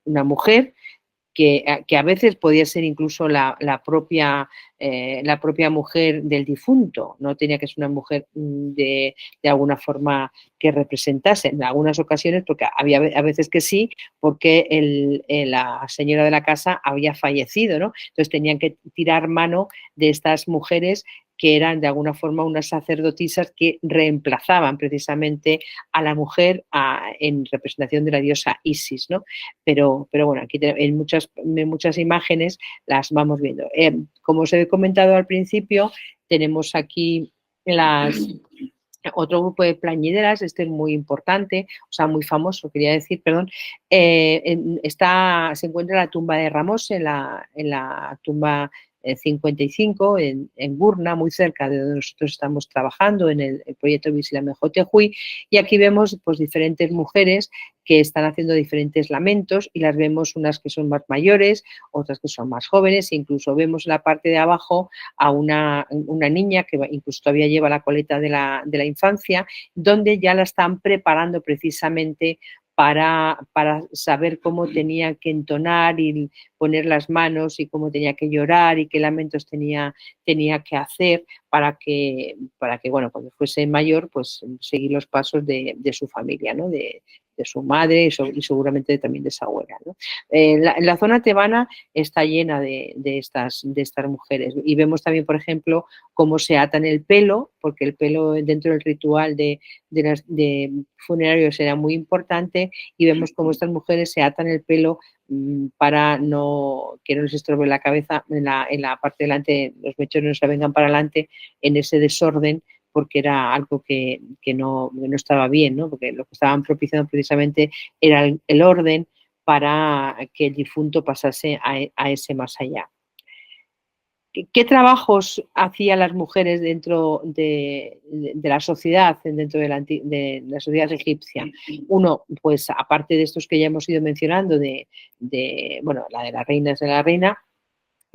mujer que a veces podía ser incluso la propia mujer del difunto, no tenía que ser una mujer de alguna forma que representase, en algunas ocasiones, porque había a veces que sí, porque la señora de la casa había fallecido, ¿no? Entonces tenían que tirar mano de estas mujeres que eran de alguna forma unas sacerdotisas que reemplazaban precisamente a la mujer en representación de la diosa Isis, ¿no? Pero bueno, aquí en muchas imágenes las vamos viendo. Como os he comentado al principio, tenemos aquí otro grupo de plañideras, este es muy importante, o sea, muy famoso, quería decir, perdón, se encuentra la tumba de Ramos en la tumba 55 en Gurna, muy cerca de donde nosotros estamos trabajando en el proyecto Visilamejotejuy, y aquí vemos pues diferentes mujeres que están haciendo diferentes lamentos y las vemos unas que son más mayores, otras que son más jóvenes, e incluso vemos en la parte de abajo a una niña que incluso todavía lleva la coleta de la infancia, donde ya la están preparando precisamente para saber cómo tenía que entonar y poner las manos y cómo tenía que llorar y qué lamentos tenía que hacer para que bueno, cuando fuese mayor, pues seguir los pasos de su familia, ¿no? De su madre y seguramente también de su abuela, ¿no? La zona tebana está llena de estas mujeres y vemos también, por ejemplo, cómo se atan el pelo, porque el pelo dentro del ritual de funerarios era muy importante, y vemos cómo estas mujeres se atan el pelo para que no les estorbe la cabeza en la parte delante, los mechones no se vengan para adelante en ese desorden, porque era algo que no estaba bien, ¿no? Porque lo que estaban propiciando precisamente era el orden para que el difunto pasase a ese más allá. ¿Qué trabajos hacían las mujeres dentro de la sociedad, dentro de la sociedad egipcia? Uno, pues aparte de estos que ya hemos ido mencionando, bueno, la de la reina es de la reina,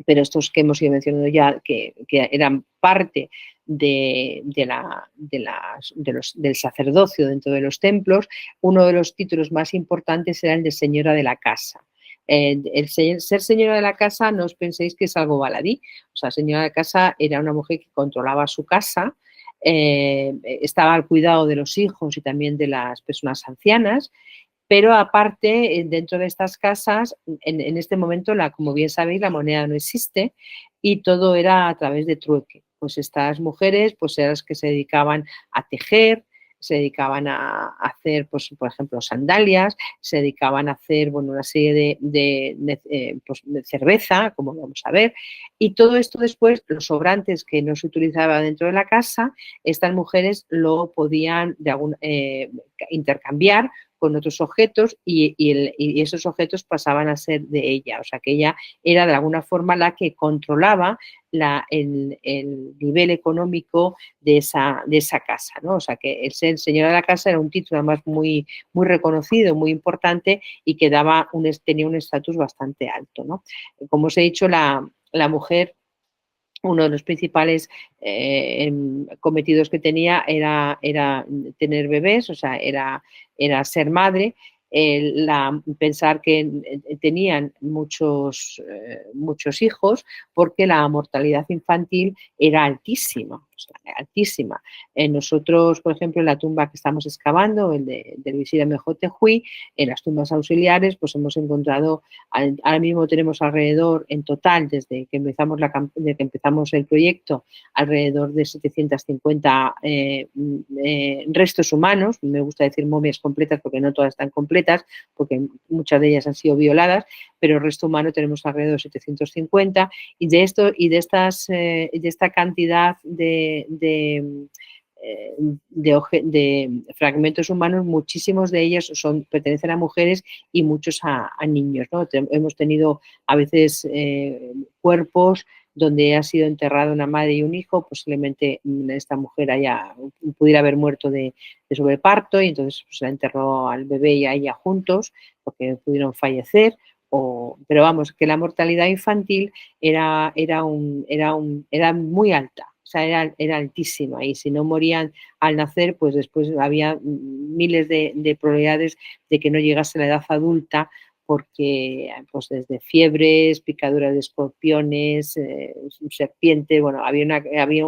pero estos que hemos ido mencionando ya, que eran parte del sacerdocio dentro de los templos, uno de los títulos más importantes era el de señora de la casa. Ser señora de la casa, no os penséis que es algo baladí. O sea, señora de casa era una mujer que controlaba su casa, estaba al cuidado de los hijos y también de las personas ancianas. Pero aparte, dentro de estas casas, en este momento, como bien sabéis, la moneda no existe y todo era a través de trueque. Pues estas mujeres pues eran las que se dedicaban a tejer, se dedicaban a hacer, pues, por ejemplo, sandalias, se dedicaban a hacer, bueno, una serie de cerveza, como vamos a ver, y todo esto después, los sobrantes que no se utilizaba dentro de la casa, estas mujeres lo podían intercambiar con otros objetos y esos objetos pasaban a ser de ella. O sea, que ella era de alguna forma la que controlaba el nivel económico de esa casa, ¿no? O sea, que el ser señora de la casa era un título además muy, muy reconocido, muy importante y que tenía un estatus bastante alto, ¿no? Como os he dicho, la mujer, uno de los principales cometidos que tenía era tener bebés, o sea, era ser madre. Pensar que tenían muchos hijos, porque la mortalidad infantil era altísima, o sea, altísima. Nosotros, por ejemplo, en la tumba que estamos excavando, del visir Amenhotep-Hui, en las tumbas auxiliares, pues hemos encontrado, ahora mismo tenemos alrededor, en total, desde que empezamos el proyecto, alrededor de 750 restos humanos. Me gusta decir momias completas porque no todas están completas, porque muchas de ellas han sido violadas, pero el resto humano tenemos alrededor de 750, y de esta cantidad de fragmentos humanos, muchísimos de ellos pertenecen a mujeres y muchos a niños, ¿no? Hemos tenido a veces cuerpos donde ha sido enterrada una madre y un hijo, posiblemente esta mujer pudiera haber muerto de sobreparto, y entonces pues, la enterró al bebé y a ella juntos porque pudieron fallecer. Pero vamos, que la mortalidad infantil era muy alta. O sea, era altísima, y si no morían al nacer, pues después había miles de probabilidades de que no llegase a la edad adulta, porque pues desde fiebres, picaduras de escorpiones, serpientes, bueno, había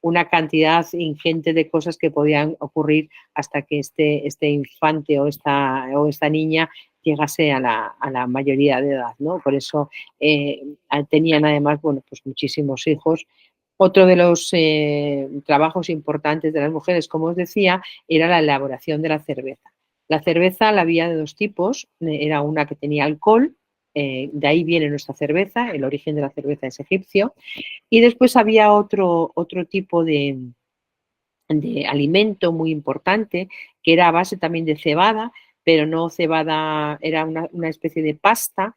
una cantidad ingente de cosas que podían ocurrir hasta que este infante o esta niña llegase a la mayoría de edad, ¿no? Por eso tenían además, bueno, pues muchísimos hijos. Otro de los trabajos importantes de las mujeres, como os decía, era la elaboración de la cerveza. La cerveza la había de dos tipos. Era una que tenía alcohol, de ahí viene nuestra cerveza, el origen de la cerveza es egipcio, y después había otro tipo de alimento muy importante, que era a base también de cebada, pero no cebada, era una especie de pasta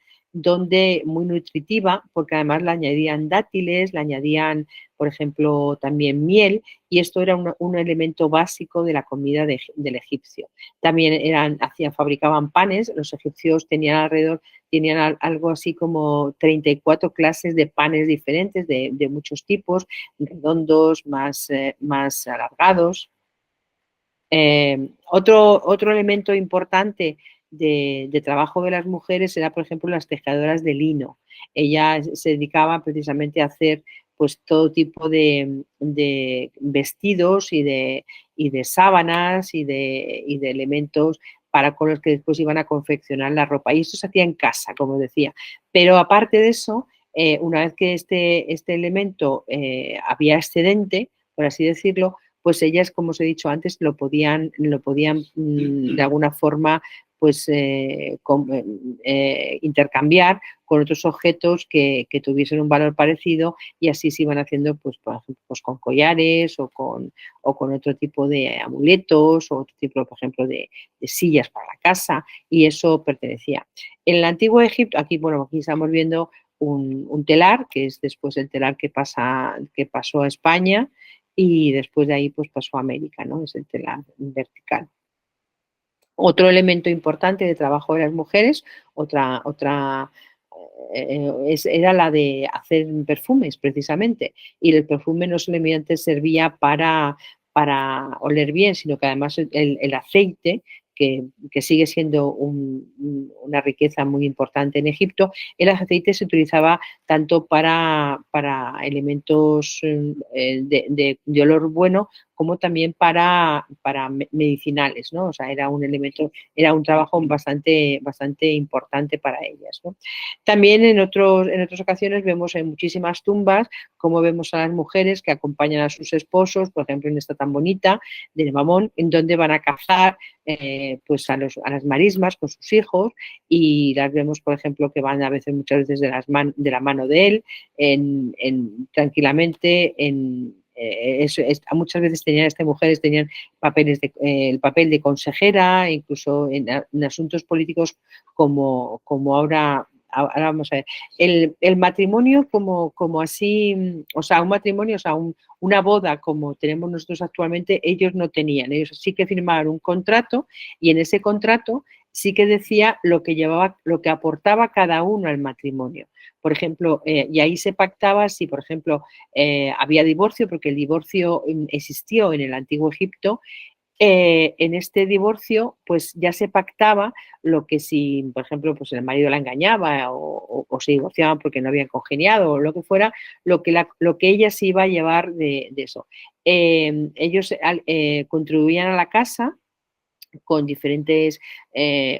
muy nutritiva, porque además le añadían dátiles, le añadían, por ejemplo, también miel, y esto era un elemento básico de la comida del egipcio. También fabricaban panes. Los egipcios tenían algo así como 34 clases de panes diferentes, de muchos tipos, redondos, más alargados. Otro elemento importante de trabajo de las mujeres era, por ejemplo, las tejedoras de lino. Ellas se dedicaban precisamente a hacer pues todo tipo de vestidos y de sábanas y de elementos con los que después iban a confeccionar la ropa. Y esto se hacía en casa, como decía. Pero aparte de eso, una vez que este elemento había excedente, por así decirlo, pues ellas, como os he dicho antes, lo podían de alguna forma pues intercambiar con otros objetos que tuviesen un valor parecido, y así se iban haciendo, pues, por ejemplo, pues con collares o con otro tipo de amuletos o otro tipo, por ejemplo, de sillas para la casa, y eso pertenecía. En el antiguo Egipto, aquí estamos viendo un telar, que es después el telar que pasó a España, y después de ahí pues pasó a América, ¿no? Es el telar vertical. Otro elemento importante de trabajo de las mujeres, era la de hacer perfumes, precisamente. Y el perfume no solamente servía para oler bien, sino que además el aceite, que sigue siendo una riqueza muy importante en Egipto, el aceite se utilizaba tanto para elementos de olor bueno, como también para medicinales, ¿no? O sea, era un trabajo bastante importante para ellas, ¿no? También en otras ocasiones vemos en muchísimas tumbas cómo vemos a las mujeres que acompañan a sus esposos, por ejemplo, en esta tan bonita de Mamón, en donde van a cazar pues a las marismas con sus hijos, y las vemos, por ejemplo, que van muchas veces de la mano de él, tranquilamente, muchas veces estas mujeres tenían el papel de consejera, incluso en asuntos políticos, como ahora vamos a ver, el matrimonio como así, o sea, un matrimonio, o sea, una boda como tenemos nosotros actualmente, ellos no tenían. Ellos sí que firmaban un contrato, y en ese contrato sí que decía lo que aportaba cada uno al matrimonio. Por ejemplo, y ahí se pactaba si, por ejemplo, había divorcio, porque el divorcio existió en el antiguo Egipto. En este divorcio, pues ya se pactaba lo que, si, por ejemplo, pues el marido la engañaba o se divorciaban porque no habían congeniado o lo que fuera, lo que ella se iba a llevar de eso. Ellos contribuían a la casa con diferentes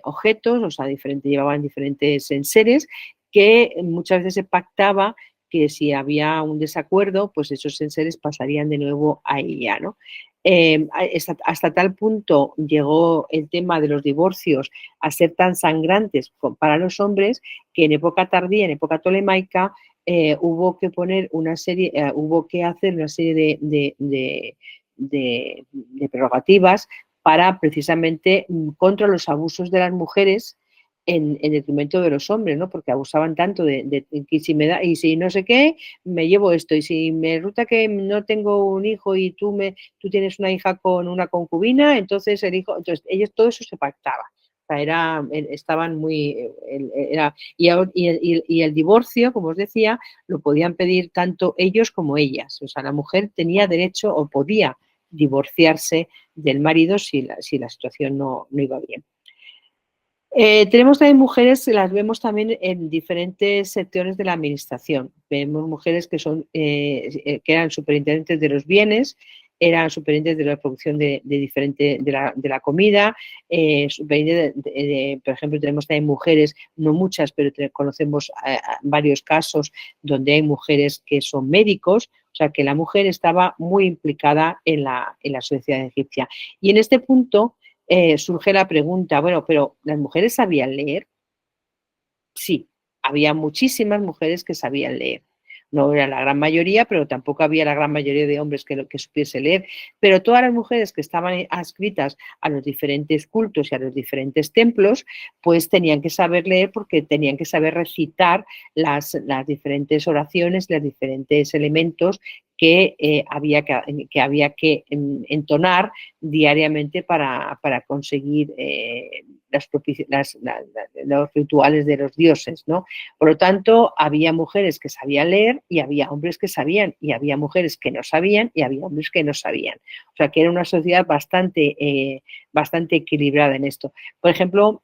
objetos, o sea, llevaban diferentes enseres, que muchas veces se pactaba que si había un desacuerdo, pues esos enseres pasarían de nuevo a ella, ¿no? Hasta tal punto llegó el tema de los divorcios a ser tan sangrantes para los hombres, que en época tardía, en época tolemaica, hubo que hacer una serie de prerrogativas para precisamente contra los abusos de las mujeres en detrimento de los hombres, ¿no? Porque abusaban tanto de que si me da, y si no sé qué, me llevo esto, y si me resulta que no tengo un hijo y tú tienes una hija con una concubina, entonces ellos, todo eso se pactaba. O sea, estaban muy, y el divorcio, como os decía, lo podían pedir tanto ellos como ellas. O sea, la mujer tenía derecho o podía divorciarse del marido si la situación no iba bien. Tenemos también mujeres, las vemos también en diferentes sectores de la administración. Vemos mujeres que eran superintendentes de los bienes, eran superintendentes de la producción de la comida, por ejemplo, tenemos también mujeres, no muchas, pero conocemos varios casos donde hay mujeres que son médicos. O sea, que la mujer estaba muy implicada en la sociedad egipcia. Y en este punto surge la pregunta, bueno, pero ¿las mujeres sabían leer? Sí, había muchísimas mujeres que sabían leer. No era la gran mayoría, pero tampoco había la gran mayoría de hombres que supiese leer. Pero todas las mujeres que estaban adscritas a los diferentes cultos y a los diferentes templos, pues tenían que saber leer, porque tenían que saber recitar las diferentes oraciones, los diferentes elementos que había que entonar diariamente para conseguir los rituales de los dioses, ¿no? Por lo tanto, había mujeres que sabían leer y había hombres que sabían, y había mujeres que no sabían y había hombres que no sabían. O sea, que era una sociedad bastante equilibrada en esto. Por ejemplo,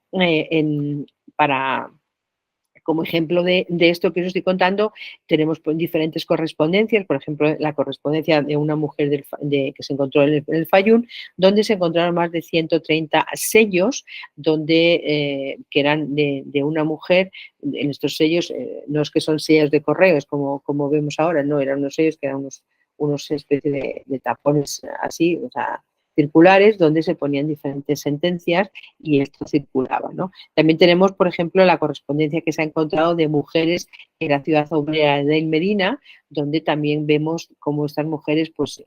como ejemplo de esto que os estoy contando, tenemos diferentes correspondencias, por ejemplo, la correspondencia de una mujer que se encontró en el Fayum, donde se encontraron más de 130 sellos que eran de una mujer. En estos sellos, no es que son sellos de correos como vemos ahora, no, eran unos sellos que eran unos especies de tapones así, o sea, circulares, donde se ponían diferentes sentencias y esto circulaba, ¿no? También tenemos, por ejemplo, la correspondencia que se ha encontrado de mujeres en la ciudad obrera de Medina, donde también vemos cómo estas mujeres pues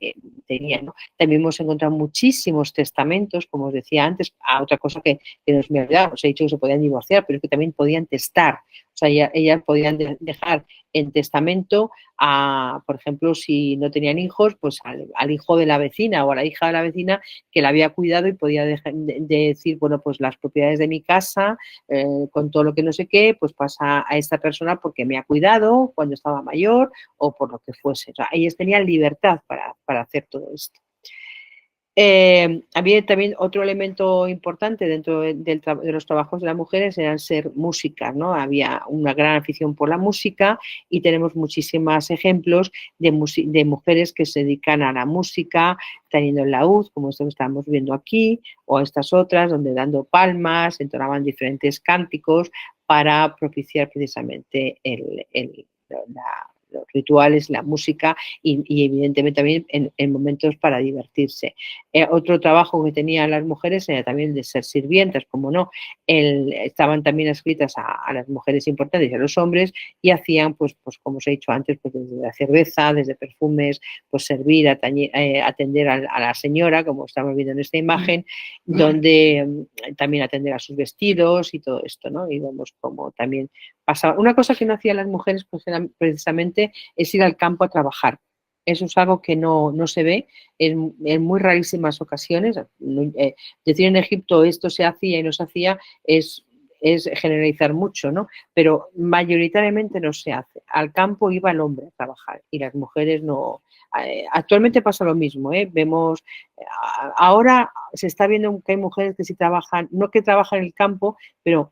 tenían, ¿no? También hemos encontrado muchísimos testamentos, como os decía antes, otra cosa que nos me ha olvidado, os he dicho que se podían divorciar, pero es que también podían testar, o sea, ellas podían dejar en testamento por ejemplo, si no tenían hijos, pues al hijo de la vecina o a la hija de la vecina que la había cuidado y podía decir, bueno, pues las propiedades de mi casa, con todo lo que no sé qué, pues pasa a esta persona porque me ha cuidado cuando estaba mayor o por lo que fuese. O sea, ellos tenían libertad para hacer todo esto. Había también otro elemento importante dentro de los trabajos de las mujeres eran ser músicas, ¿no? Había una gran afición por la música y tenemos muchísimos ejemplos de mujeres que se dedican a la música, teniendo el laúd, como esto que estamos viendo aquí, o estas otras, donde dando palmas, entonaban diferentes cánticos para propiciar precisamente los rituales, la música y evidentemente también en momentos para divertirse. Otro trabajo que tenían las mujeres era también el de ser sirvientas, como no, estaban también escritas a las mujeres importantes y a los hombres y hacían, pues como os he dicho antes, pues desde la cerveza, desde perfumes, pues servir, atender a la señora, como estamos viendo en esta imagen, donde también atender a sus vestidos y todo esto, ¿no? Y vemos como también pasaba. Una cosa que no hacían las mujeres pues, precisamente es ir al campo a trabajar. Eso es algo que no se ve en muy rarísimas ocasiones. Decir en Egipto esto se hacía y no se hacía es generalizar mucho, ¿no? Pero mayoritariamente no se hace. Al campo iba el hombre a trabajar y las mujeres no. Actualmente pasa lo mismo, ¿eh? Vemos, ahora se está viendo que hay mujeres que sí trabajan, no que trabajan en el campo, pero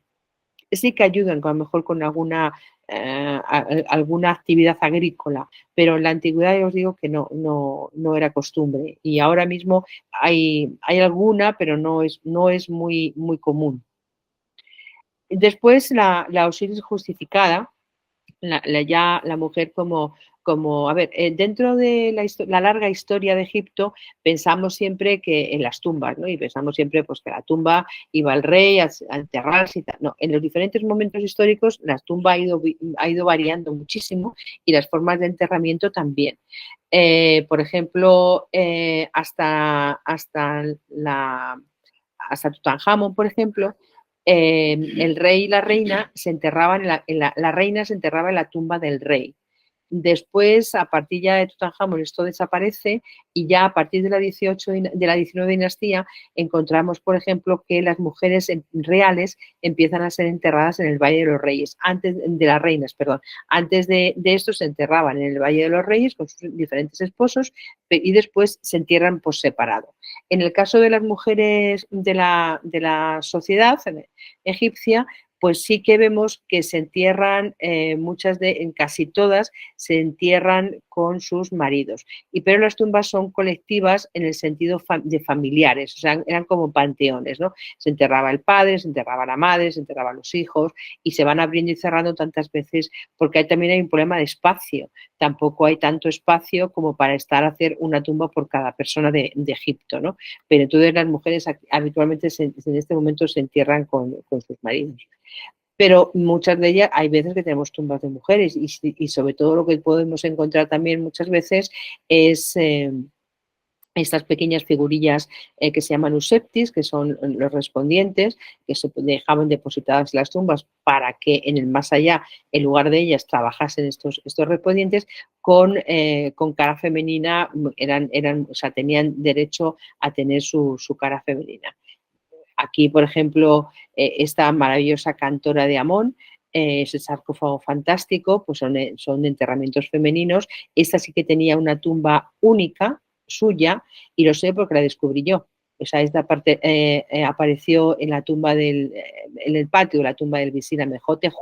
sí que ayudan a lo mejor con alguna actividad agrícola, pero en la antigüedad ya os digo que no era costumbre y ahora mismo hay alguna, pero no es muy común. Después la Osiris justificada, la mujer a ver, dentro de la larga historia de Egipto pensamos siempre que en las tumbas, ¿no? Y pensamos siempre pues que la tumba iba al rey a enterrarse y tal. No, en los diferentes momentos históricos la tumba ha ido variando muchísimo y las formas de enterramiento también. Por ejemplo, hasta Tutankamón, por ejemplo, el rey y la reina se enterraban la reina se enterraba en la tumba del rey. Después, a partir ya de Tutankamón, esto desaparece y ya a partir de la 19 dinastía encontramos, por ejemplo, que las mujeres reales empiezan a ser enterradas en el Valle de los Reyes, antes de las reinas, perdón. Antes de esto se enterraban en el Valle de los Reyes con sus diferentes esposos y después se entierran por separado. En el caso de las mujeres de la sociedad egipcia, pues sí que vemos que se entierran, en casi todas, se entierran con sus maridos. Pero las tumbas son colectivas en el sentido de familiares, o sea, eran como panteones, ¿no? Se enterraba el padre, se enterraba la madre, se enterraban los hijos y se van abriendo y cerrando tantas veces porque también hay un problema de espacio. Tampoco hay tanto espacio como para hacer una tumba por cada persona de Egipto, ¿no? Pero entonces las mujeres habitualmente en este momento se entierran con sus maridos. Pero muchas de ellas, hay veces que tenemos tumbas de mujeres y sobre todo lo que podemos encontrar también muchas veces es estas pequeñas figurillas que se llaman useptis, que son los respondientes, que se dejaban depositadas en las tumbas para que en el más allá, en lugar de ellas, trabajasen estos respondientes con cara femenina, o sea, tenían derecho a tener su cara femenina. aquí, por ejemplo, esta maravillosa cantora de Amón, ese sarcófago fantástico, pues son enterramientos femeninos. Esta sí que tenía una tumba única, suya, y lo sé porque la descubrí yo. O sea, esta parte apareció en la tumba en el patio de la tumba del visir Amenhotep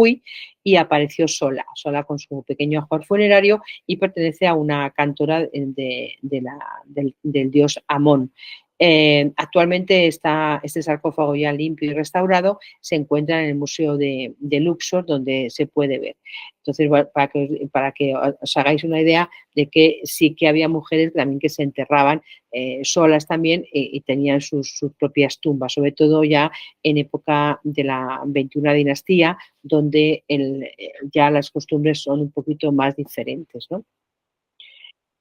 y apareció sola con su pequeño ajuar funerario y pertenece a una cantora del dios Amón. Actualmente este sarcófago ya limpio y restaurado se encuentra en el Museo de Luxor, donde se puede ver. Entonces, para que os hagáis una idea de que sí que había mujeres también que se enterraban solas también y tenían sus propias tumbas, sobre todo ya en época de la 21 dinastía, donde ya las costumbres son un poquito más diferentes, ¿no?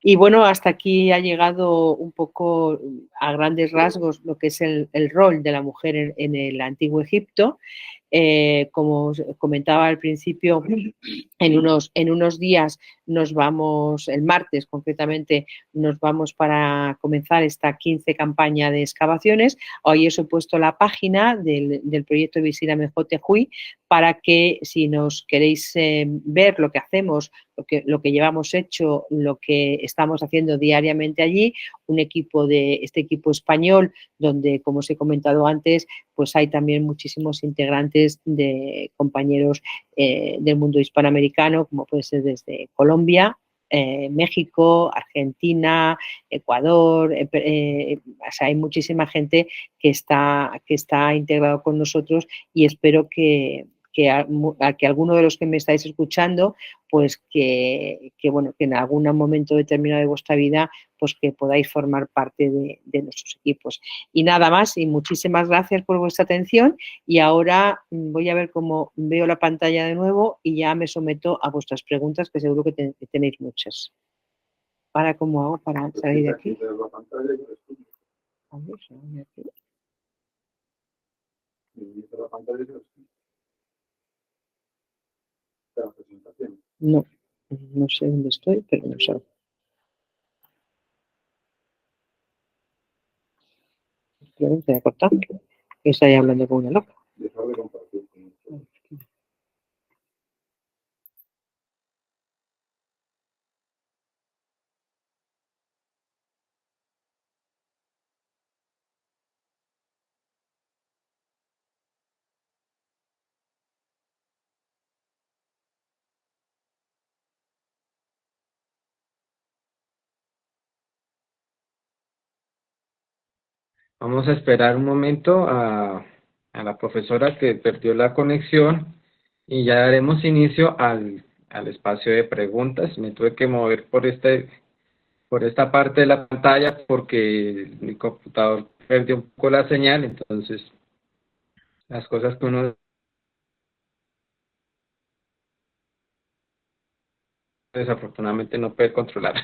Y bueno, hasta aquí ha llegado un poco a grandes rasgos lo que es el rol de la mujer en el Antiguo Egipto. Como os comentaba al principio, en unos días nos vamos, el martes concretamente, nos vamos para comenzar esta 15 campaña de excavaciones. Hoy os he puesto la página del proyecto Visir Amenhotep para que si nos queréis ver lo que hacemos, lo que llevamos hecho, lo que estamos haciendo diariamente allí, este equipo español, donde, como os he comentado antes, pues hay también muchísimos integrantes de compañeros del mundo hispanoamericano, como puede ser desde Colombia, México, Argentina, Ecuador, o sea, hay muchísima gente que está integrado con nosotros y espero que alguno de los que me estáis escuchando, pues que en algún momento determinado de vuestra vida, pues que podáis formar parte de nuestros equipos. Y nada más, y muchísimas gracias por vuestra atención, y ahora voy a ver cómo veo la pantalla de nuevo y ya me someto a vuestras preguntas, que seguro que tenéis muchas. ¿Para cómo hago para salir de aquí? A ver, aquí. No sé dónde estoy, pero no sé. Simplemente voy a cortar, que estoy hablando con una loca. Vamos a esperar un momento a la profesora que perdió la conexión y ya daremos inicio al espacio de preguntas. Me tuve que mover por esta parte de la pantalla porque mi computador perdió un poco la señal, entonces las cosas que uno desafortunadamente no puede controlar.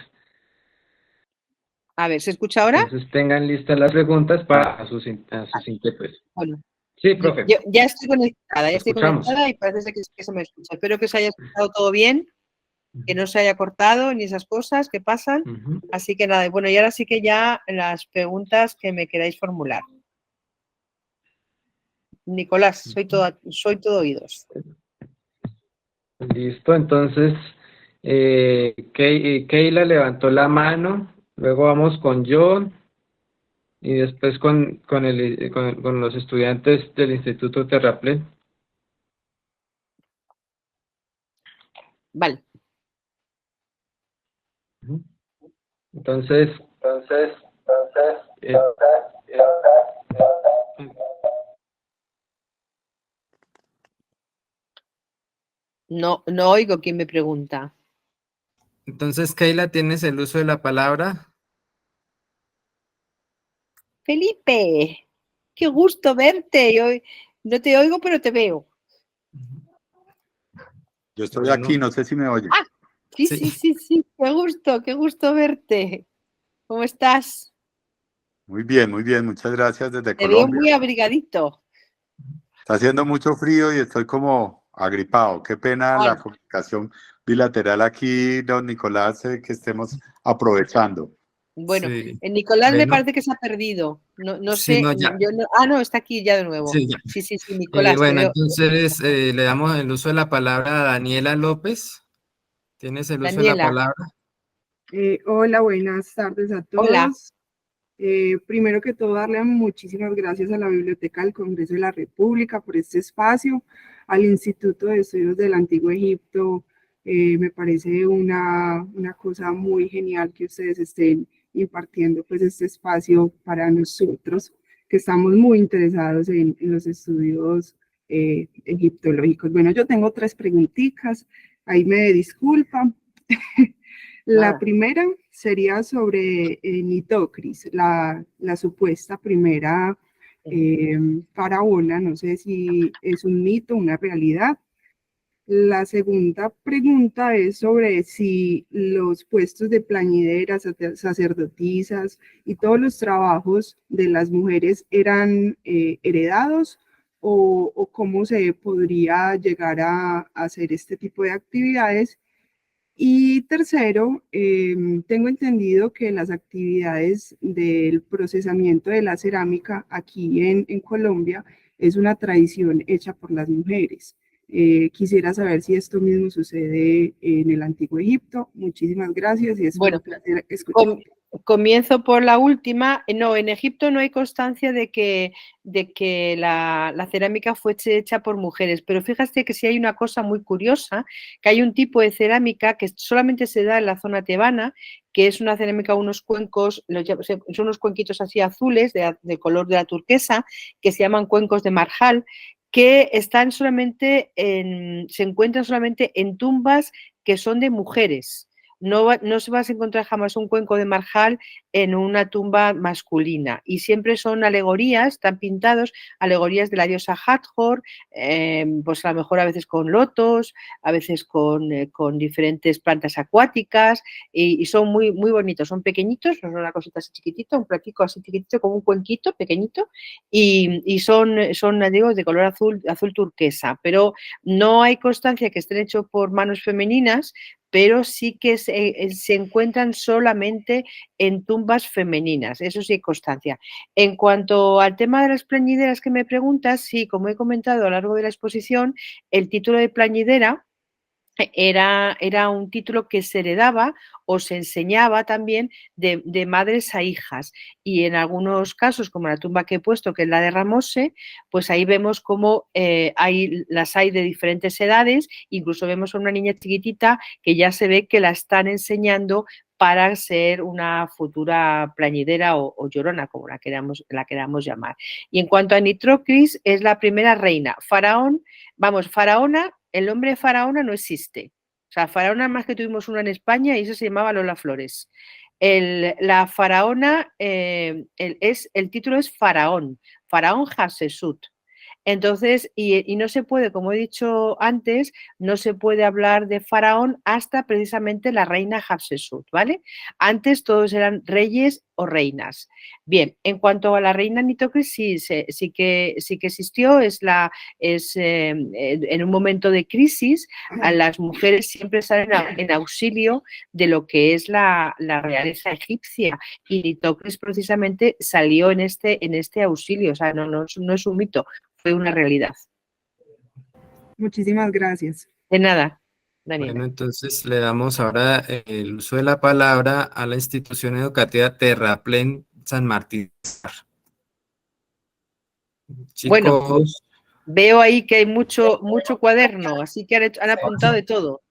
A ver, ¿se escucha ahora? Entonces tengan listas las preguntas para sus intérpretes. Bueno, sí, profe. Yo ya estoy conectada, y parece que se me escucha. Espero que os haya escuchado todo bien, que no se haya cortado ni esas cosas que pasan. Así que nada, bueno, y ahora sí que ya las preguntas que me queráis formular. Nicolás, soy todo oídos. Listo, entonces Keila levantó la mano, luego vamos con John y después con los estudiantes del Instituto Terraplén. Vale. Entonces no oigo quién me pregunta. Entonces, Keila, ¿tienes el uso de la palabra? Felipe, qué gusto verte. Yo no te oigo, pero te veo. Yo estoy aquí, no sé si me oye. Ah, sí. Qué gusto verte. ¿Cómo estás? Muy bien, muchas gracias desde Te Colombia. veo muy abrigadito. Está haciendo mucho frío y estoy como agripado. Qué pena la comunicación bilateral aquí, don Nicolás, que estemos aprovechando. Bueno, sí. Nicolás me parece que se ha perdido. No Sí, sé, no, ya. no, está aquí ya de nuevo. Sí, ya. Sí, Nicolás. Bueno, entonces le damos el uso de la palabra a Daniela López. ¿Tienes el uso de la Daniela. palabra? Hola, buenas tardes a todos. Hola. Primero que todo, darle muchísimas gracias a la Biblioteca del Congreso de la República por este espacio, al Instituto de Estudios del Antiguo Egipto. Me parece una cosa muy genial que ustedes estén impartiendo pues este espacio para nosotros, que estamos muy interesados en los estudios egiptológicos. Bueno, yo tengo 3 preguntitas, ahí me disculpan. La primera sería sobre Nitocris, la supuesta primera faraona, no sé si es un mito, una realidad. La segunda pregunta es sobre si los puestos de plañideras, sacerdotisas y todos los trabajos de las mujeres eran heredados o cómo se podría llegar a hacer este tipo de actividades. Y tercero, tengo entendido que las actividades del procesamiento de la cerámica aquí en Colombia es una tradición hecha por las mujeres. Quisiera saber si esto mismo sucede en el Antiguo Egipto. Muchísimas gracias y es un placer escuchar. Comienzo por la última. No, en Egipto no hay constancia de que la cerámica fuese hecha por mujeres, pero fíjate que sí hay una cosa muy curiosa, que hay un tipo de cerámica que solamente se da en la zona tebana, que es una cerámica, unos cuencos, son unos cuenquitos así azules, de color de la turquesa, que se llaman cuencos de marjal, que están solamente se encuentran solamente en tumbas que son de mujeres. No se vas a encontrar jamás un cuenco de marjal en una tumba masculina y siempre son alegorías, están pintados alegorías de la diosa Hathor, pues a lo mejor a veces con lotos, a veces con diferentes plantas acuáticas y son muy, muy bonitos, son pequeñitos, no son una cosita así chiquitita, un platico así chiquitito como un cuenquito pequeñito y son digo, de color azul turquesa, pero no hay constancia que estén hechos por manos femeninas, pero sí que se encuentran solamente en tumbas femeninas, eso sí hay constancia. En cuanto al tema de las plañideras que me preguntas, sí, como he comentado a lo largo de la exposición, el título de plañidera era un título que se heredaba o se enseñaba también de madres a hijas y en algunos casos, como la tumba que he puesto, que es la de Ramose, pues ahí vemos cómo las hay de diferentes edades, incluso vemos a una niña chiquitita que ya se ve que la están enseñando para ser una futura plañidera o llorona, como la queramos llamar. Y en cuanto a Nitocris, es la primera reina. Faraona, el nombre de faraona no existe. O sea, faraona más que tuvimos una en España y eso se llamaba Lola Flores. La faraona, el título es faraón Hatshepsut. Entonces, y no se puede, como he dicho antes, no se puede hablar de faraón hasta precisamente la reina Hatshepsut, ¿vale? Antes todos eran reyes o reinas. Bien, en cuanto a la reina Nitocris, sí que existió, en un momento de crisis, a las mujeres siempre están en auxilio de lo que es la realeza egipcia y Nitocris precisamente salió en este auxilio, o sea, no es un mito, fue una realidad. Muchísimas gracias. De nada, Daniela. Bueno, entonces le damos ahora el uso de la palabra a la institución educativa Terraplén San Martín. Chicos. Bueno, veo ahí que hay mucho cuaderno, así que han apuntado de todo.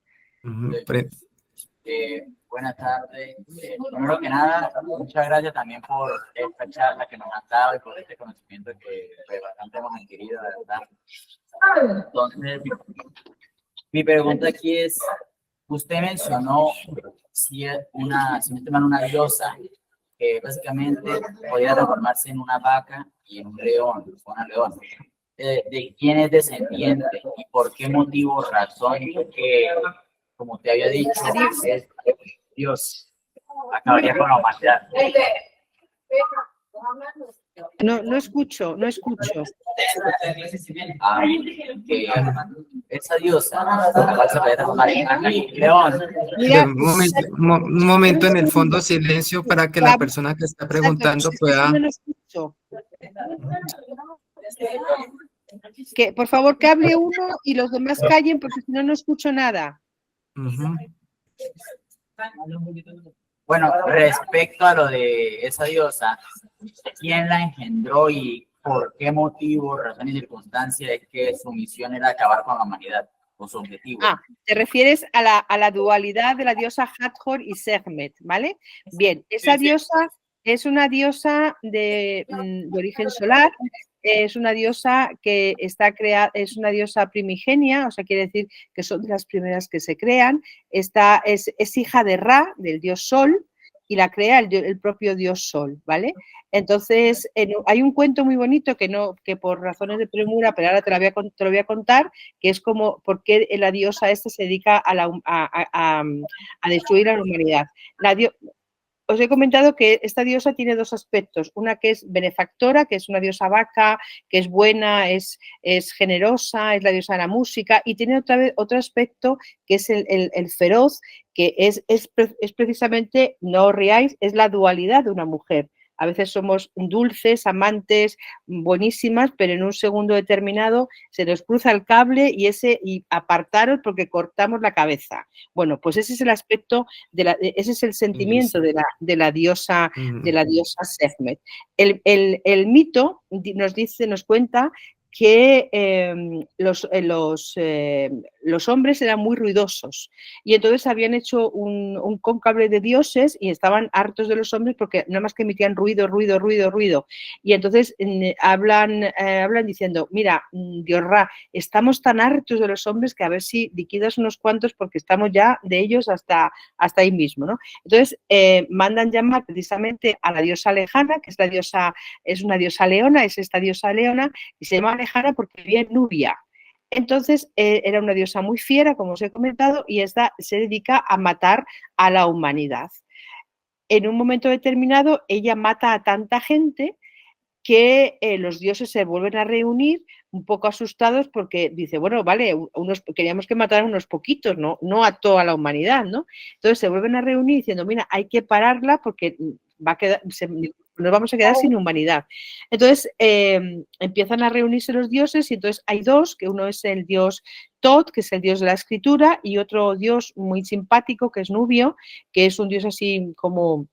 Buenas tardes. Primero que nada, muchas gracias también por esta charla que nos han dado y por este conocimiento que bastante hemos adquirido, de verdad. Entonces, mi pregunta aquí es, usted mencionó si una diosa que básicamente podía transformarse en una vaca y en un león, una leona. ¿De quién es descendiente y por qué motivo, razón que, como usted había dicho, es Dios acabaría con la humanidad? No escucho. Que esa diosa capaz se puede transformar en león. Mira, Un momento en el fondo, silencio para que la persona que está preguntando pueda... mucho. Que, por favor, que hable uno y los demás callen porque si no, no escucho nada. Bueno, respecto a lo de esa diosa, ¿quién la engendró y por qué motivo, razón y circunstancia es que su misión era acabar con la humanidad, con su objetivo? Te refieres a la dualidad de la diosa Hathor y Sekhmet, ¿vale? Bien, esa diosa es una diosa de origen solar, es una diosa que está creada, es una diosa primigenia, o sea, quiere decir que son de las primeras que se crean, es hija de Ra, del dios Sol, y la crea el propio dios Sol, ¿vale? Entonces, hay un cuento muy bonito que por razones de premura, pero ahora te lo voy a contar, que es como por qué la diosa esta se dedica a destruir a la humanidad. Os he comentado que esta diosa tiene dos aspectos, una que es benefactora, que es una diosa vaca, que es buena, es generosa, es la diosa de la música, y tiene otro aspecto que es el feroz, que es precisamente, no os riáis, es la dualidad de una mujer. A veces somos dulces, amantes, buenísimas, pero en un segundo determinado se nos cruza el cable y apartaros porque cortamos la cabeza. Bueno, pues ese es el aspecto, ese es el sentimiento de la diosa Sekhmet. El mito nos cuenta que los hombres eran muy ruidosos y entonces habían hecho un cónclave de dioses y estaban hartos de los hombres porque nada más que emitían ruido, ruido, ruido, ruido. Y entonces hablan diciendo, mira, Dios Ra, estamos tan hartos de los hombres que a ver si liquidas unos cuantos porque estamos ya de ellos hasta ahí mismo, ¿no? Entonces mandan llamar precisamente a la diosa lejana, que es una diosa leona, es esta diosa leona, y se llama lejana porque vivía en Nubia. Entonces, era una diosa muy fiera, como os he comentado, y esta se dedica a matar a la humanidad. En un momento determinado, ella mata a tanta gente que los dioses se vuelven a reunir un poco asustados porque dice, bueno, vale, queríamos que mataran unos poquitos, no a toda la humanidad, ¿no? Entonces se vuelven a reunir diciendo, mira, hay que pararla porque nos vamos a quedar sin humanidad. Entonces empiezan a reunirse los dioses y entonces hay dos, que uno es el dios Tot, que es el dios de la escritura, y otro dios muy simpático, que es Nubio, que es un dios así como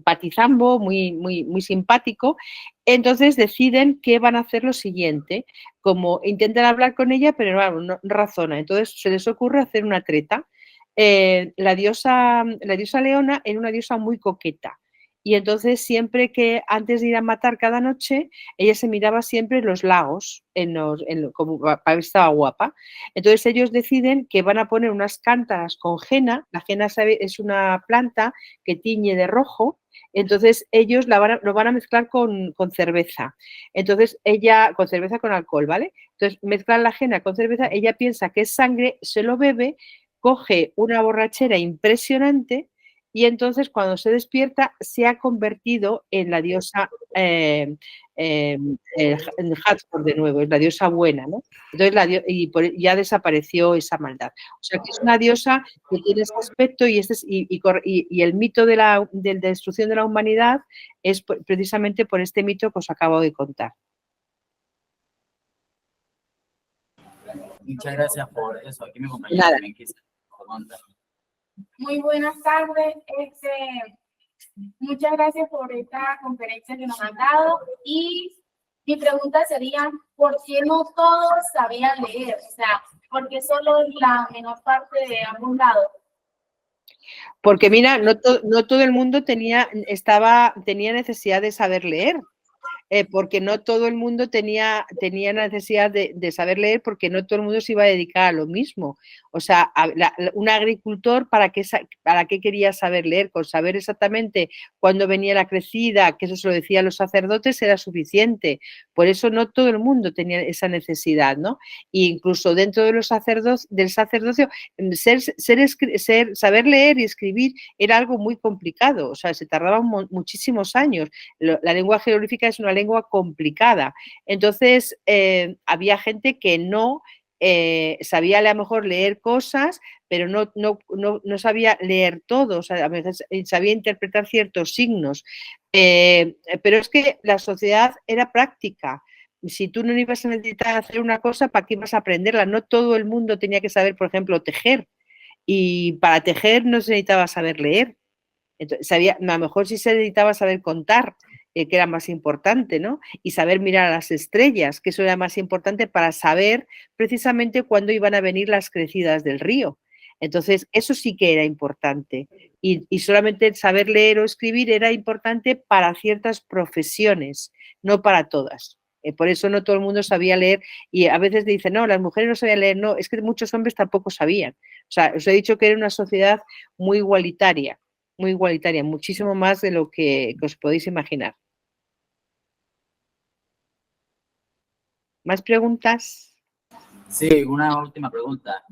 patizambo, muy, muy, muy simpático. Entonces deciden que van a hacer lo siguiente, como intentan hablar con ella, pero no razona. Entonces se les ocurre hacer una treta. La diosa leona era una diosa muy coqueta. Y entonces siempre que antes de ir a matar cada noche, ella se miraba siempre en los lagos, como para ver si estaba guapa. Entonces ellos deciden que van a poner unas cántaras con henna. La henna es una planta que tiñe de rojo. Entonces ellos lo van a mezclar con cerveza. Entonces con cerveza con alcohol, ¿vale? Entonces mezclan la henna con cerveza, ella piensa que es sangre, se lo bebe, coge una borrachera impresionante. Y entonces cuando se despierta se ha convertido en la diosa Hathor de nuevo, es la diosa buena, ¿no? Entonces ya desapareció esa maldad. O sea que es una diosa que tiene ese aspecto y el mito de la destrucción de la humanidad es precisamente por este mito que os acabo de contar. Muchas gracias por eso. Aquí mi compañera también quiso contar. Muy buenas tardes. Muchas gracias por esta conferencia que nos han dado. Y mi pregunta sería, ¿por qué no todos sabían leer? O sea, ¿por qué solo la menor parte de ambos lados? Porque mira, no todo el mundo tenía necesidad de saber leer. Porque no todo el mundo tenía necesidad de saber leer, porque no todo el mundo se iba a dedicar a lo mismo. O sea, un agricultor, ¿para qué quería saber leer? Con saber exactamente cuándo venía la crecida, que eso se lo decían los sacerdotes, era suficiente. Por eso no todo el mundo tenía esa necesidad, ¿no? E incluso dentro de del sacerdocio, saber leer y escribir era algo muy complicado. O sea, se tardaban muchísimos años. La lengua jeroglífica es una lengua complicada. Entonces, había gente que no sabía a lo mejor leer cosas, pero no sabía leer todo, o sea, a veces sabía interpretar ciertos signos. Pero es que la sociedad era práctica. Si tú no ibas a necesitar hacer una cosa, ¿para qué ibas a aprenderla? No todo el mundo tenía que saber, por ejemplo, tejer. Y para tejer no se necesitaba saber leer. Entonces, a lo mejor sí se necesitaba saber contar, que era más importante, ¿no? Y saber mirar a las estrellas, que eso era más importante para saber precisamente cuándo iban a venir las crecidas del río. Entonces, eso sí que era importante. Y solamente saber leer o escribir era importante para ciertas profesiones, no para todas. Por eso no todo el mundo sabía leer y a veces dicen, no, las mujeres no sabían leer, no, es que muchos hombres tampoco sabían. O sea, os he dicho que era una sociedad muy igualitaria, muchísimo más de lo que os podéis imaginar. ¿Más preguntas? Sí, una última pregunta.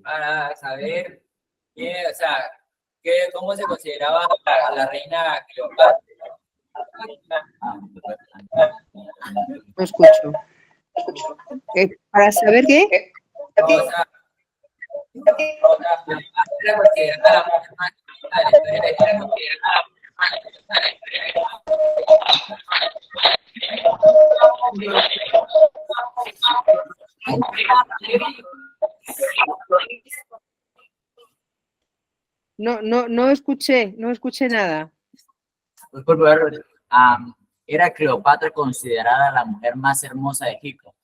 Para saber cómo se consideraba a la reina Cleopatra. No escucho. ¿Para saber qué? Era considerada la mujer más de la historia. No escuché nada. Era Cleopatra considerada la mujer más hermosa de Egipto.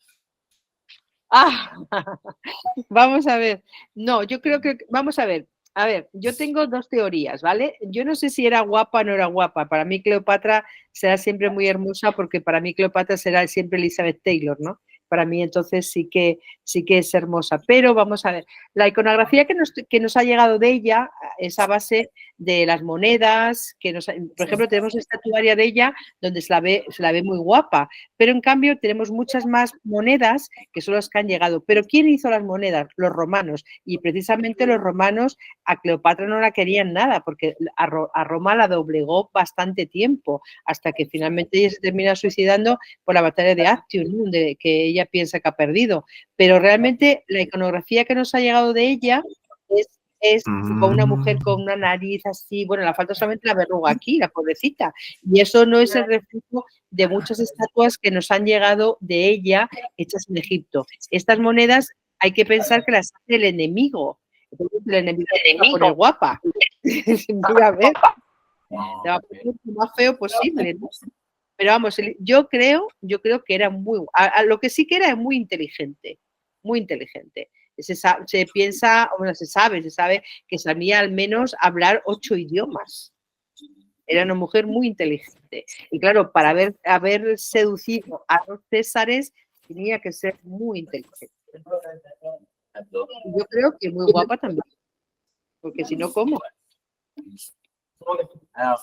Vamos a ver. No, yo creo que, vamos a ver, yo tengo dos teorías, ¿vale? Yo no sé si era guapa o no era guapa. Para mí Cleopatra será siempre muy hermosa porque para mí Cleopatra será siempre Elizabeth Taylor, ¿no? Para mí entonces sí que es hermosa. Pero vamos a ver, la iconografía que nos ha llegado de ella es a base de las monedas, por ejemplo, tenemos estatuaria de ella donde se la ve muy guapa, pero en cambio tenemos muchas más monedas que son las que han llegado. Pero ¿quién hizo las monedas? Los romanos. Y precisamente los romanos a Cleopatra no la querían nada porque a Roma la doblegó bastante tiempo hasta que finalmente ella se termina suicidando por la batalla de Actium, ¿no? Que ella piensa que ha perdido. Pero realmente la iconografía que nos ha llegado de ella es con una mujer con una nariz así, bueno, le falta solamente la verruga aquí, la pobrecita, y eso no es el reflejo de muchas estatuas que nos han llegado de ella hechas en Egipto. Estas monedas hay que pensar que las hace el enemigo. Entonces, el enemigo se va a poner guapa. Mira, a ver, se va a poner lo más feo posible, ¿no? Pero vamos, yo creo que era lo que sí que era es muy inteligente, muy inteligente. Se piensa, bueno, se sabe que sabía al menos hablar 8 idiomas. Era una mujer muy inteligente. Y claro, para haber seducido a los césares tenía que ser muy inteligente. Yo creo que muy guapa también, porque si no, ¿cómo?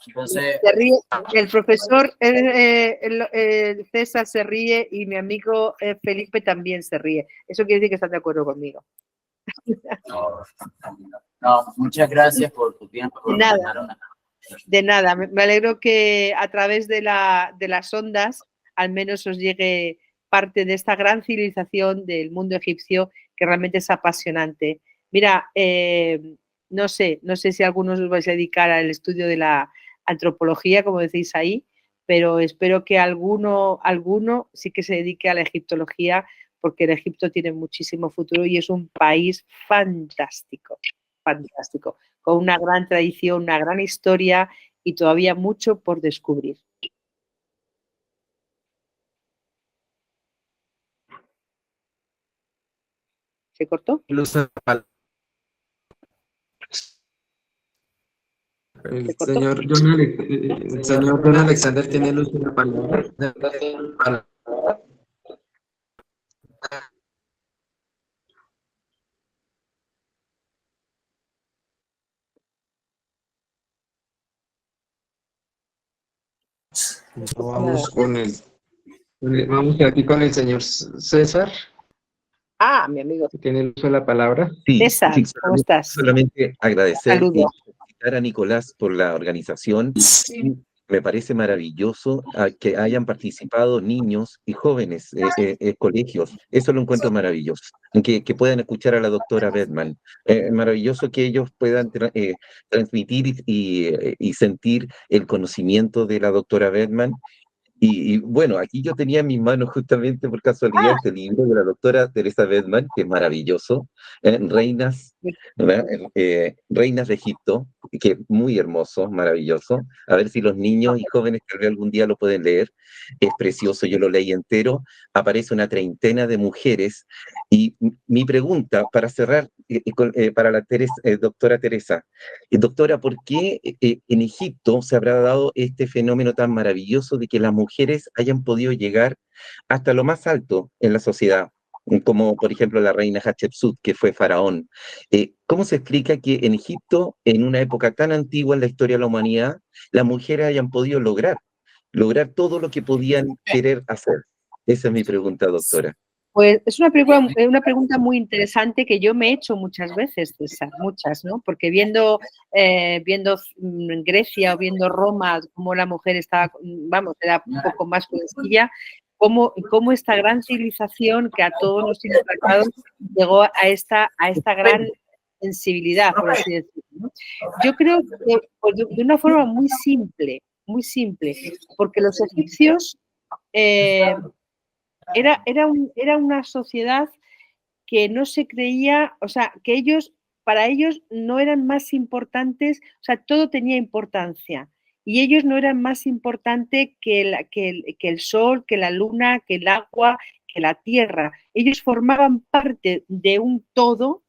Entonces, Se ríe, el profesor César se ríe y mi amigo Felipe también se ríe. Eso quiere decir que están de acuerdo conmigo. No, muchas gracias por tu tiempo. De nada, me alegro que a través de las ondas al menos os llegue parte de esta gran civilización del mundo egipcio que realmente es apasionante. Mira, no sé si algunos os vais a dedicar al estudio de la antropología, como decís ahí, pero espero que alguno sí que se dedique a la egiptología, porque el Egipto tiene muchísimo futuro y es un país fantástico, fantástico, con una gran tradición, una gran historia y todavía mucho por descubrir. ¿Se cortó? El señor John Alexander tiene el uso de la palabra. Vamos aquí con el señor César. Mi amigo. Que tiene el uso de la palabra. Sí, César, ¿cómo estás? Solamente agradecer y felicitar a Nicolás por la organización. Me parece maravilloso que hayan participado niños y jóvenes, colegios. Eso lo encuentro maravilloso. Que puedan escuchar a la doctora Bedman. Maravilloso que ellos puedan transmitir y sentir el conocimiento de la doctora Bedman. Y bueno, aquí yo tenía en mis manos justamente por casualidad este libro de la doctora Teresa Bedman, que es maravilloso, ¿verdad? Reinas de Egipto, que es muy hermoso, maravilloso. A ver si los niños y jóvenes tal vez algún día lo pueden leer. Es precioso, yo lo leí entero. Aparece una treintena de mujeres. Y mi pregunta, para cerrar, para la doctora Teresa, doctora, ¿por qué en Egipto se habrá dado este fenómeno tan maravilloso de que las mujeres hayan podido llegar hasta lo más alto en la sociedad? Como por ejemplo la reina Hatshepsut, que fue faraón. ¿Cómo se explica que en Egipto, en una época tan antigua en la historia de la humanidad, las mujeres hayan podido lograr todo lo que podían querer hacer? Esa es mi pregunta, doctora. Pues es una pregunta muy interesante que yo me he hecho muchas veces, César, muchas, ¿no? Porque viendo Grecia o viendo Roma, cómo la mujer estaba, vamos, era un poco más sencilla, cómo esta gran civilización que a todos los involucrados llegó a esta gran sensibilidad, por así decirlo, ¿no? Yo creo que pues, de una forma muy simple, porque los egipcios era una sociedad que no se creía, o sea, que para ellos no eran más importantes, o sea, todo tenía importancia. Y ellos no eran más importantes que el sol, que la luna, que el agua, que la tierra. Ellos formaban parte de un todo,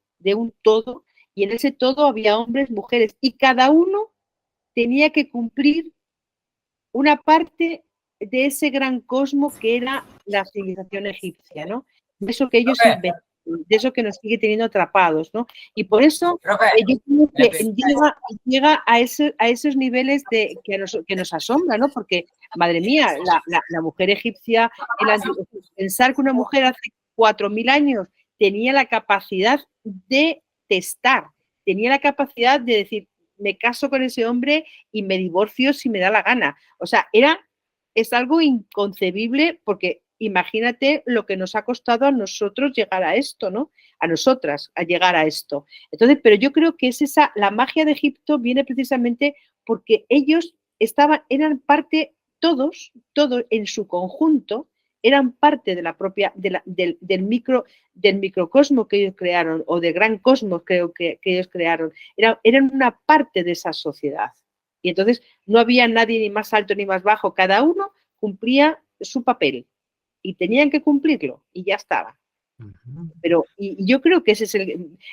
y en ese todo había hombres, mujeres, y cada uno tenía que cumplir una parte de ese gran cosmos que era la civilización egipcia, ¿no? De eso que ellos inventan, de eso que nos sigue teniendo atrapados, ¿no? Y por eso yo creo que llega a esos niveles que nos asombra, ¿no? Porque, madre mía, la mujer egipcia, pensar que una mujer hace 4.000 años tenía la capacidad de testar, tenía la capacidad de decir, me caso con ese hombre y me divorcio si me da la gana. O sea, es algo inconcebible porque imagínate lo que nos ha costado a nosotros llegar a esto, ¿no? A nosotras, a llegar a esto. Entonces, pero yo creo que la magia de Egipto viene precisamente porque ellos eran parte, todos en su conjunto, eran parte de la propia, del microcosmo que ellos crearon, o del gran cosmos creo que ellos crearon. Eran una parte de esa sociedad. Y entonces no había nadie ni más alto ni más bajo, cada uno cumplía su papel y tenían que cumplirlo y ya estaba. Pero y yo creo que esa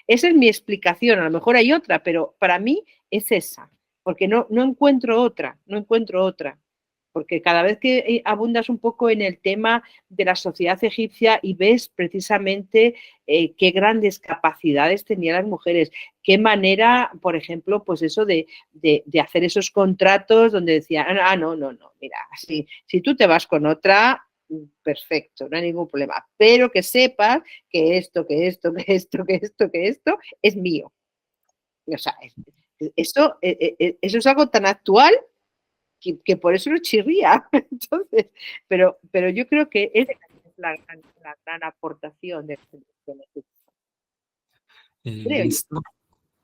es mi explicación, a lo mejor hay otra, pero para mí es esa, porque no encuentro otra, porque cada vez que abundas un poco en el tema de la sociedad egipcia y ves precisamente qué grandes capacidades tenían las mujeres, qué manera, por ejemplo, pues eso de hacer esos contratos donde decían, no, mira, si tú te vas con otra, perfecto, no hay ningún problema, pero que sepas que esto es mío. O sea, eso es algo tan actual que por eso no chirría. Entonces, pero yo creo que es la gran aportación de listo.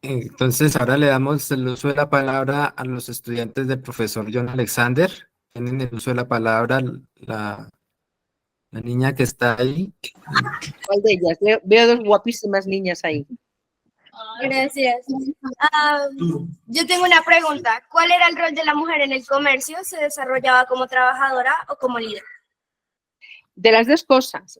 Entonces, ahora le damos el uso de la palabra a los estudiantes del profesor John Alexander. Tienen el uso de la palabra la niña que está ahí. ¿Cuál de ellas? Veo dos guapísimas niñas ahí. Gracias. Yo tengo una pregunta. ¿Cuál era el rol de la mujer en el comercio? ¿Se desarrollaba como trabajadora o como líder? De las dos cosas.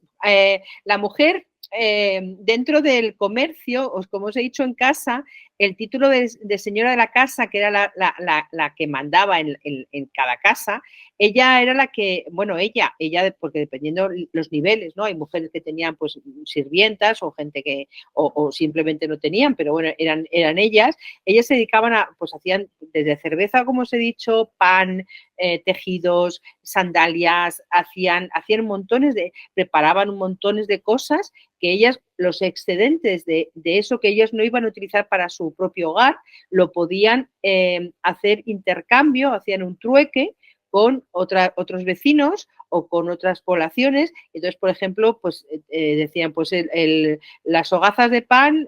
La mujer dentro del comercio, como os he dicho en casa, el título de señora de la casa, que era la que mandaba en cada casa, ella era la que, bueno, ella, porque dependiendo los niveles, ¿no? Hay mujeres que tenían pues sirvientas o gente que, o simplemente no tenían, pero bueno, eran ellas se dedicaban pues hacían desde cerveza, como os he dicho, pan, tejidos, sandalias, hacían montones preparaban montones de cosas que ellas, los excedentes de eso que ellas no iban a utilizar para su propio hogar, lo podían hacer intercambio, hacían un trueque con otros vecinos o con otras poblaciones. Entonces, por ejemplo, pues decían, pues las hogazas de pan,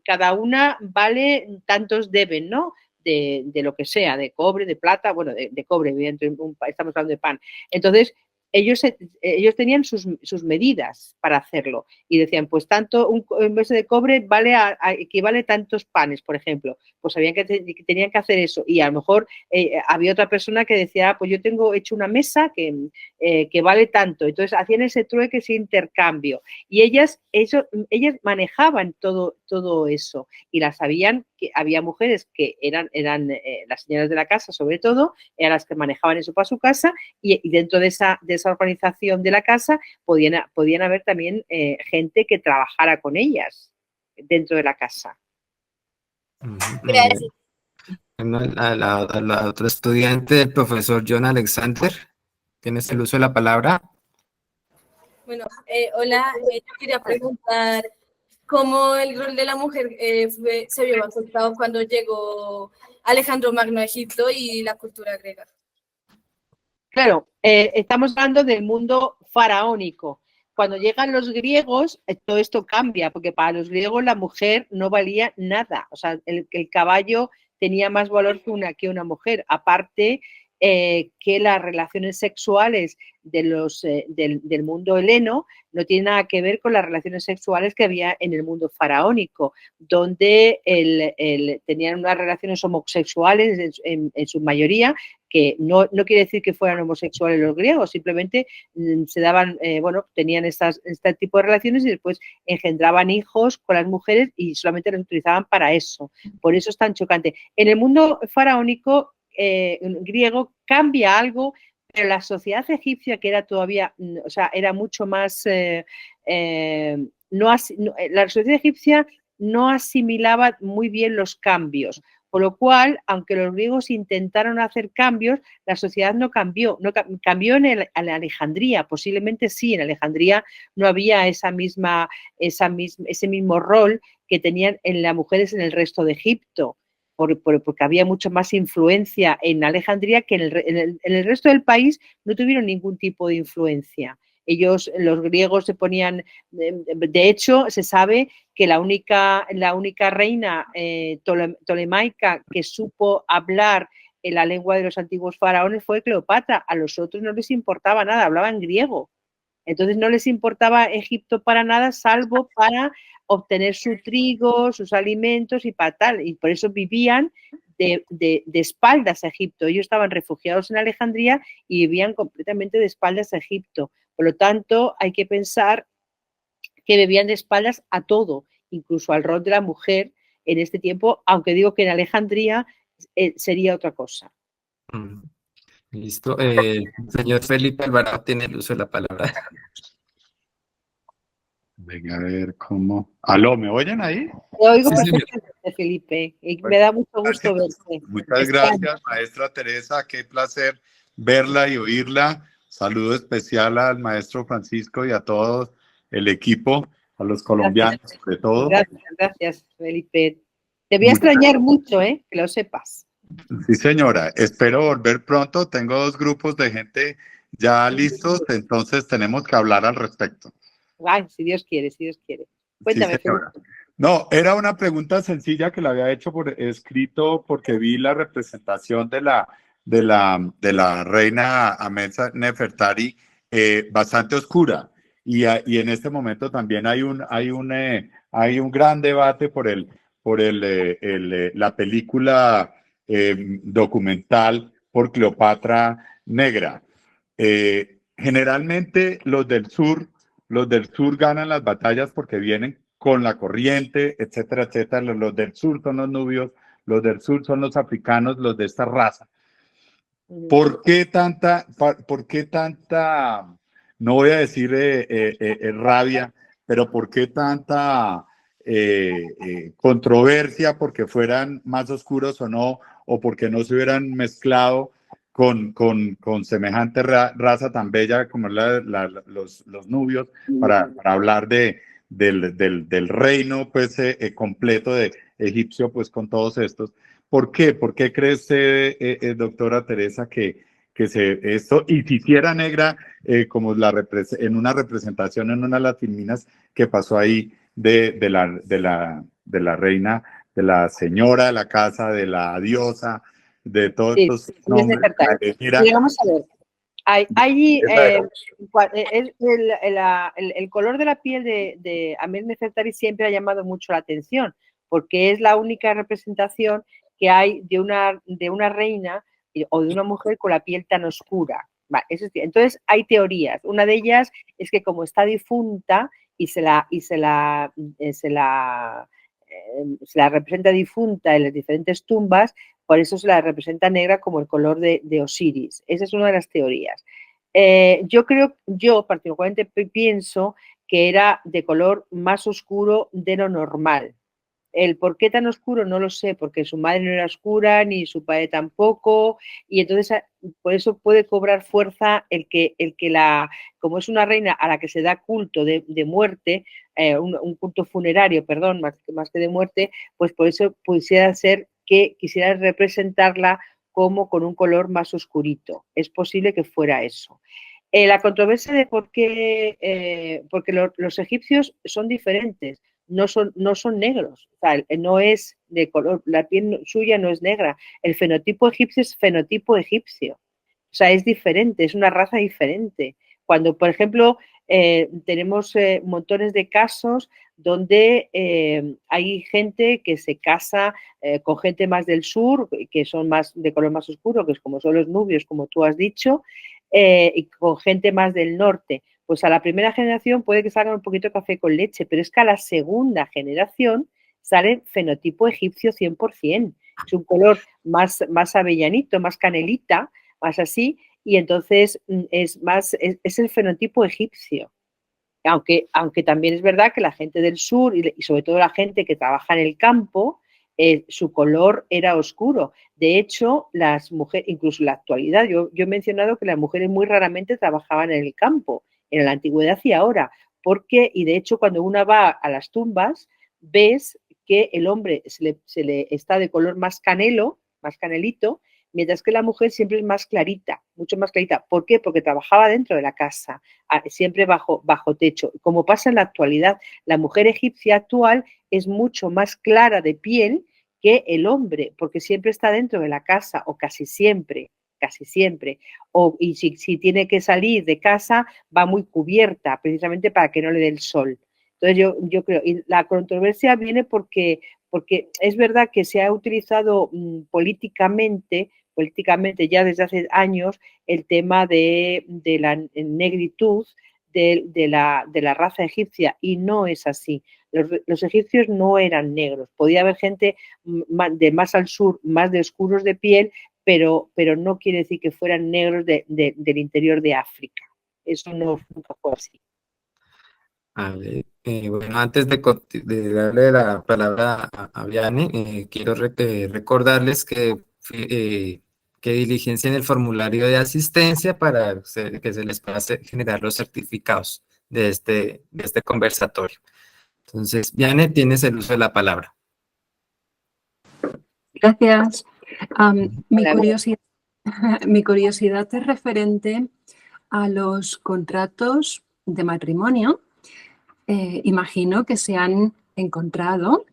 cada una vale tantos deben, ¿no? De lo que sea, de cobre, de plata, bueno, de cobre, evidentemente, estamos hablando de pan. Entonces, ellos tenían sus medidas para hacerlo y decían, pues tanto un beso de cobre equivale a tantos panes, por ejemplo. Pues sabían que tenían que hacer eso y a lo mejor había otra persona que decía, pues yo tengo hecho una mesa que vale tanto. Entonces hacían ese trueque, ese intercambio y ellas manejaban todo eso y las sabían que había mujeres que eran las señoras de la casa, sobre todo, eran las que manejaban eso para su casa y dentro de esa organización de la casa podían haber también gente que trabajara con ellas dentro de la casa. Gracias. La otra estudiante, el profesor John Alexander, ¿tienes el uso de la palabra? Bueno, hola, yo quería preguntar cómo el rol de la mujer se vio afectado cuando llegó Alejandro Magno a Egipto y la cultura griega. Claro, estamos hablando del mundo faraónico. Cuando llegan los griegos, todo esto cambia, porque para los griegos la mujer no valía nada. O sea, el caballo tenía más valor que una mujer. Aparte, que las relaciones sexuales del mundo heleno no tienen nada que ver con las relaciones sexuales que había en el mundo faraónico, donde tenían unas relaciones homosexuales en su mayoría, que no quiere decir que fueran homosexuales los griegos, simplemente se daban, tenían este tipo de relaciones y después engendraban hijos con las mujeres y solamente las utilizaban para eso. Por eso es tan chocante. En el mundo faraónico griego cambia algo, pero la sociedad egipcia, que era todavía, o sea, era mucho más, la sociedad egipcia no asimilaba muy bien los cambios, por lo cual, aunque los griegos intentaron hacer cambios, la sociedad no cambió, cambió en Alejandría, posiblemente sí, en Alejandría no había ese mismo rol que tenían en las mujeres en el resto de Egipto. Porque había mucho más influencia en Alejandría que en el resto del país no tuvieron ningún tipo de influencia. Los griegos se ponían, de hecho, se sabe que la única reina tolemaica que supo hablar en la lengua de los antiguos faraones fue Cleopatra. A los otros no les importaba nada, hablaban griego. Entonces no les importaba Egipto para nada, salvo para obtener su trigo, sus alimentos y para tal. Y por eso vivían de espaldas a Egipto. Ellos estaban refugiados en Alejandría y vivían completamente de espaldas a Egipto. Por lo tanto, hay que pensar que vivían de espaldas a todo, incluso al rol de la mujer en este tiempo, aunque digo que en Alejandría sería otra cosa. Listo. Señor Felipe Alvarado tiene el uso de la palabra. Venga, a ver cómo. ¿Aló, me oyen ahí? Te oigo Sí, perfectamente, Felipe, y me da mucho gusto verte. Muchas gracias, maestra Teresa. Qué placer verla y oírla. Saludo especial al maestro Francisco y a todo el equipo, a los colombianos, sobre todo. Gracias, Felipe. Te voy a extrañar mucho, que lo sepas. Sí, señora. Espero volver pronto. Tengo 2 grupos de gente ya listos, entonces tenemos que hablar al respecto. Ay, si Dios quiere, si Dios quiere. Cuéntame, sí, señora. No, era una pregunta sencilla que la había hecho por escrito porque vi la representación de la reina Amensa Nefertari bastante oscura y en este momento también hay un gran debate por la película documental por Cleopatra Negra. Generalmente los del sur ganan las batallas porque vienen con la corriente, etcétera, etcétera. Los del sur son los nubios, los del sur son los africanos, los de esta raza. ¿Por qué tanta, no voy a decir rabia, pero por qué tanta controversia porque fueran más oscuros o no, o porque no se hubieran mezclado con semejante raza tan bella como los nubios para hablar de del reino pues, completo de egipcio, pues con todos estos. ¿Por qué? ¿Por qué cree usted, doctora Teresa, que esto, y si hiciera negra, como en una representación en una de las filminas que pasó ahí de la reina, de la señora de la casa, de la diosa, de todos Sí, estos es nombres? Nefertari. Mira, Mira, vamos a ver. Allí, esa- el color de la piel de Ahmed Nefertari siempre ha llamado mucho la atención, porque es la única representación que hay de una reina o de una mujer con la piel tan oscura. Vale, entonces hay teorías. Una de ellas es que como está difunta y se la representa difunta en las diferentes tumbas, por eso se la representa negra como el color de Osiris. Esa es una de las teorías. Yo particularmente pienso que era de color más oscuro de lo normal. El por qué tan oscuro no lo sé, porque su madre no era oscura, ni su padre tampoco, y entonces por eso puede cobrar fuerza como es una reina a la que se da culto de muerte, un culto funerario, perdón, más que de muerte, pues por eso pudiera ser que quisiera representarla como con un color más oscurito. Es posible que fuera eso. La controversia de por qué, porque los egipcios son diferentes. No son negros, o sea, no es de color, la piel suya no es negra, el fenotipo egipcio es fenotipo egipcio, o sea, es diferente, es una raza diferente. Cuando, por ejemplo, tenemos montones de casos donde hay gente que se casa con gente más del sur, que son más de color más oscuro, que es como son los nubios, como tú has dicho, y con gente más del norte. Pues a la primera generación puede que salga un poquito de café con leche, pero es que a la segunda generación sale fenotipo egipcio 100%. Es un color más avellanito, más canelita, más así, y entonces es el fenotipo egipcio. Aunque también es verdad que la gente del sur y sobre todo la gente que trabaja en el campo, su color era oscuro. De hecho, las mujeres, incluso en la actualidad, yo he mencionado que las mujeres muy raramente trabajaban en el campo, en la antigüedad y ahora, y de hecho cuando una va a las tumbas, ves que el hombre se le está de color más canelo, más canelito, mientras que la mujer siempre es más clarita, mucho más clarita. ¿Por qué? Porque trabajaba dentro de la casa, siempre bajo techo. Como pasa en la actualidad, la mujer egipcia actual es mucho más clara de piel que el hombre, porque siempre está dentro de la casa, o casi siempre. Y si tiene que salir de casa, va muy cubierta, precisamente para que no le dé el sol. Entonces yo creo, y la controversia viene porque es verdad que se ha utilizado políticamente ya desde hace años el tema de la negritud de la raza egipcia, y no es así. Los egipcios no eran negros. Podía haber gente de más al sur, más de oscuros de piel, pero no quiere decir que fueran negros del interior de África. Eso nunca fue así. A ver, bueno, antes de darle la palabra a Viane, quiero recordarles que diligencien el formulario de asistencia para que se les pueda generar los certificados de este conversatorio. Entonces, Viane, tienes el uso de la palabra. Gracias. Mi curiosidad es referente a los contratos de matrimonio. Imagino que se han encontrado.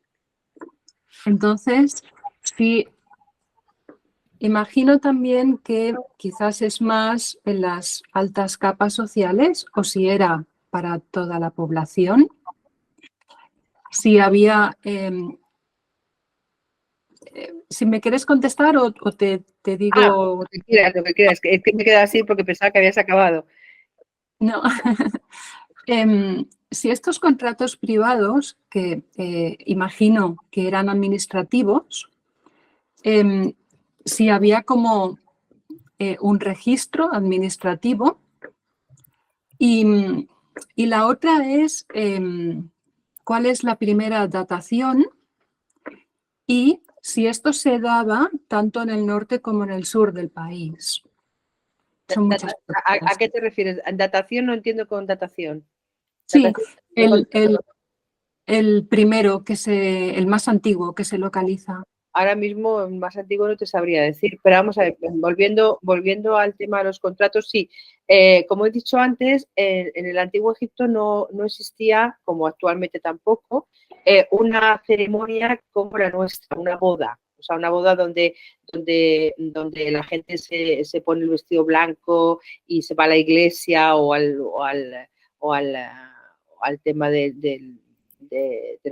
Entonces, sí, imagino también que quizás es más en las altas capas sociales, o si era para toda la población. Si había... si me quieres contestar o te digo... Lo que quieras. Es que me queda así porque pensaba que habías acabado. No. Si estos contratos privados, que imagino que eran administrativos, si había como un registro administrativo, y la otra es cuál es la primera datación y si esto se daba tanto en el norte como en el sur del país. Son muchas ¿A qué te refieres? ¿Datación? No entiendo con datación. Sí, el primero, el más antiguo que se localiza? Ahora mismo, más antiguo no te sabría decir, pero vamos a ver, volviendo al tema de los contratos, sí. Como he dicho antes, en el antiguo Egipto no existía, como actualmente tampoco, una ceremonia como la nuestra, una boda. O sea, una boda donde la gente se pone el vestido blanco y se va a la iglesia o al tema del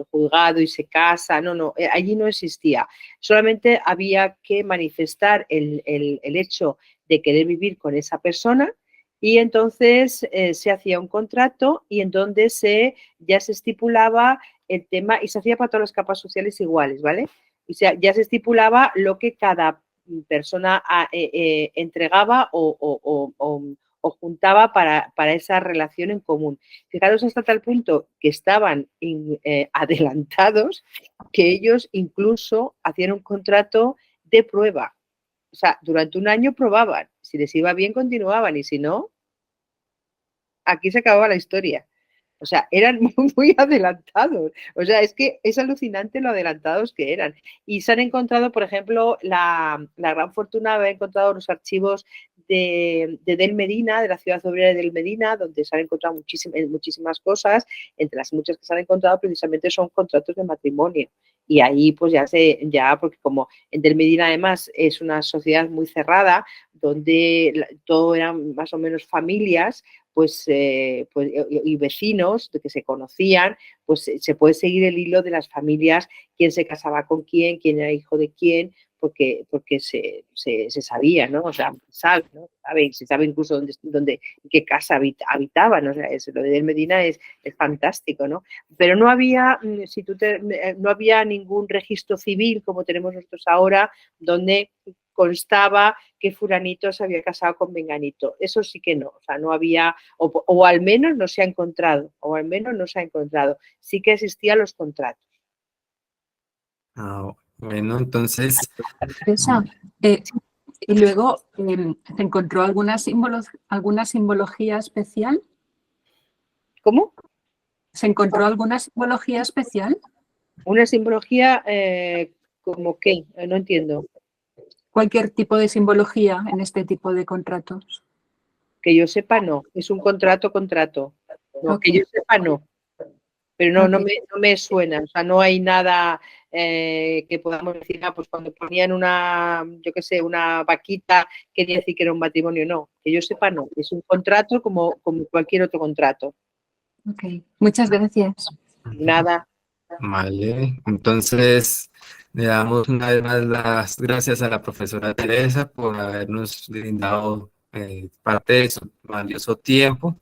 juzgado y se casa. No, allí no existía. Solamente había que manifestar el hecho de querer vivir con esa persona y entonces se hacía un contrato y en donde ya se estipulaba el tema y se hacía para todas las capas sociales iguales, ¿vale? O sea, ya se estipulaba lo que cada persona entregaba o juntaba para esa relación en común. Fijaros hasta tal punto que estaban adelantados que ellos incluso hacían un contrato de prueba. O sea, durante un año probaban. Si les iba bien, continuaban y si no, aquí se acababa la historia. O sea, eran muy adelantados. O sea, es que es alucinante lo adelantados que eran. Y se han encontrado, por ejemplo, la gran fortuna de haber encontrado los archivos de Del Medina, de la ciudad obrera de Del Medina, donde se han encontrado muchísimas cosas. Entre las muchas que se han encontrado precisamente son contratos de matrimonio. Y ahí pues porque como en Del Medina además es una sociedad muy cerrada, donde todo eran más o menos familias, pues y vecinos de que se conocían, pues se puede seguir el hilo de las familias, quién se casaba con quién era hijo de quién, porque se sabía, ¿no? O sea, se sabe incluso en qué casa habitaban, o sea, lo de Del Medina es fantástico, ¿no? Pero no había, no había ningún registro civil como tenemos nosotros ahora, donde constaba que fulanito se había casado con menganito. Eso sí que no, o sea, no había, o al menos no se ha encontrado, Sí que existían los contratos. Bueno, entonces... Y luego, ¿se encontró alguna simbología especial? ¿Cómo? ¿Se encontró alguna simbología especial? ¿Una simbología como qué? No entiendo. Cualquier tipo de simbología en este tipo de contratos. Que yo sepa, no. Es un contrato. No, okay. Que yo sepa, no. Pero no me suena. O sea, no hay nada que podamos decir, pues cuando ponían una vaquita, quería decir que era un matrimonio. No, que yo sepa, no. Es un contrato como cualquier otro contrato. Ok, muchas gracias. Nada. Vale, entonces le damos una vez más las gracias a la profesora Teresa por habernos brindado parte de su valioso tiempo.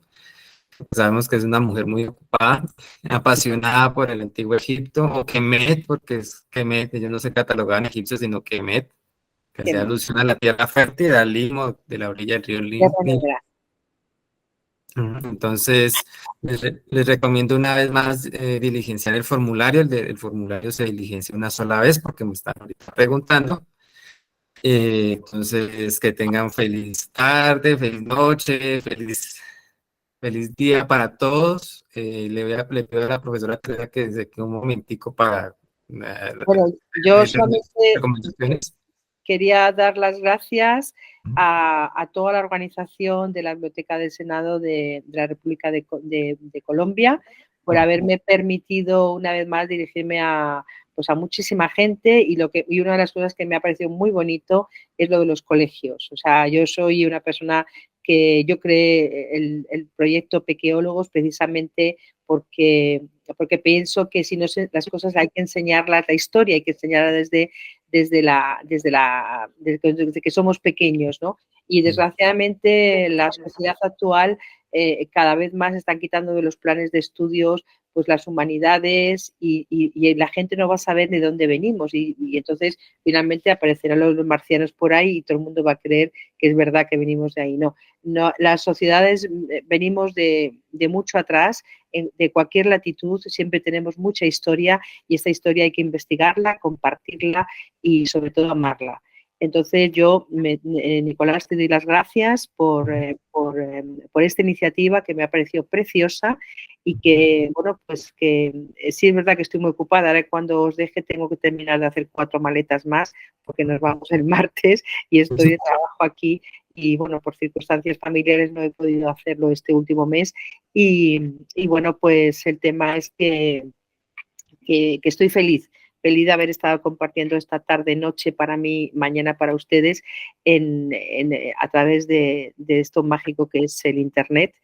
Sabemos que es una mujer muy ocupada, apasionada por el antiguo Egipto, o Kemet, porque es Kemet, ellos no se catalogaban egipcios, sino Kemet, que se alusión a la tierra fértil, al Limo, de la orilla del río Limo. Entonces, les recomiendo una vez más diligenciar el formulario. El formulario se diligencia una sola vez porque me están ahorita preguntando. Entonces, que tengan feliz tarde, feliz noche, feliz día para todos. Le pido a la profesora Teresa que se quede un momentico para... Bueno, yo solamente quería dar las gracias a toda la organización de la Biblioteca del Senado de la República de Colombia por haberme permitido una vez más dirigirme a muchísima gente y una de las cosas que me ha parecido muy bonito es lo de los colegios. O sea, yo soy una persona que yo creé el proyecto Pequeólogos precisamente porque pienso que si no las cosas hay que enseñarlas, la historia hay que enseñarla desde que somos pequeños, ¿no? Y desgraciadamente la sociedad actual cada vez más están quitando de los planes de estudios pues las humanidades y la gente no va a saber de dónde venimos y entonces finalmente aparecerán los marcianos por ahí y todo el mundo va a creer que es verdad que venimos de ahí. No, las sociedades venimos de mucho atrás, de cualquier latitud, siempre tenemos mucha historia y esta historia hay que investigarla, compartirla y sobre todo amarla. Entonces yo, Nicolás, te doy las gracias por esta iniciativa que me ha parecido preciosa y que, bueno, pues que sí es verdad que estoy muy ocupada. Ahora cuando os deje tengo que terminar de hacer 4 maletas más porque nos vamos el martes y estoy de trabajo aquí y, bueno, por circunstancias familiares no he podido hacerlo este último mes y bueno, pues el tema es que estoy feliz de haber estado compartiendo esta tarde-noche para mí, mañana para ustedes, a través de esto mágico que es el Internet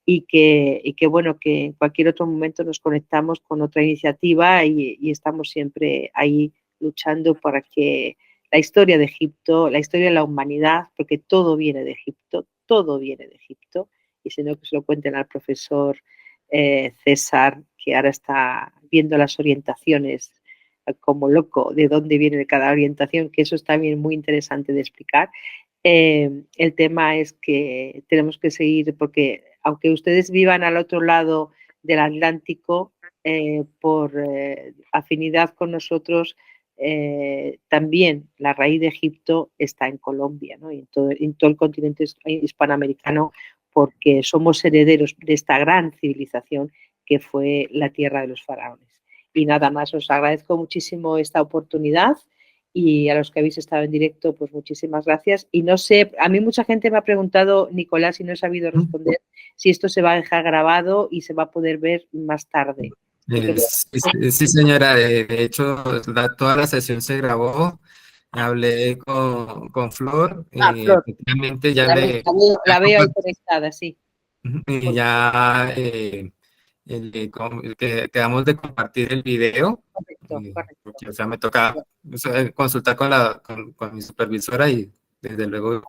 y que bueno, que en cualquier otro momento nos conectamos con otra iniciativa y estamos siempre ahí luchando para que la historia de Egipto, la historia de la humanidad, porque todo viene de Egipto, y si no que se lo cuenten al profesor César, que ahora está viendo las orientaciones como loco de dónde viene cada orientación, que eso es también muy interesante de explicar. El tema es que tenemos que seguir, porque aunque ustedes vivan al otro lado del Atlántico, por afinidad con nosotros, también la raíz de Egipto está en Colombia, ¿no? Y en todo el continente hispanoamericano, porque somos herederos de esta gran civilización que fue la tierra de los faraones. Y nada más, os agradezco muchísimo esta oportunidad y a los que habéis estado en directo, pues muchísimas gracias. Y no sé, a mí mucha gente me ha preguntado, Nicolás, y no he sabido responder, si esto se va a dejar grabado y se va a poder ver más tarde. Sí, señora, de hecho, toda la sesión se grabó. Hablé con Flor y Flor. efectivamente ya la veo ahí conectada, sí. Y ya quedamos de compartir el video. Correcto. O sea, me toca consultar con mi supervisora y desde luego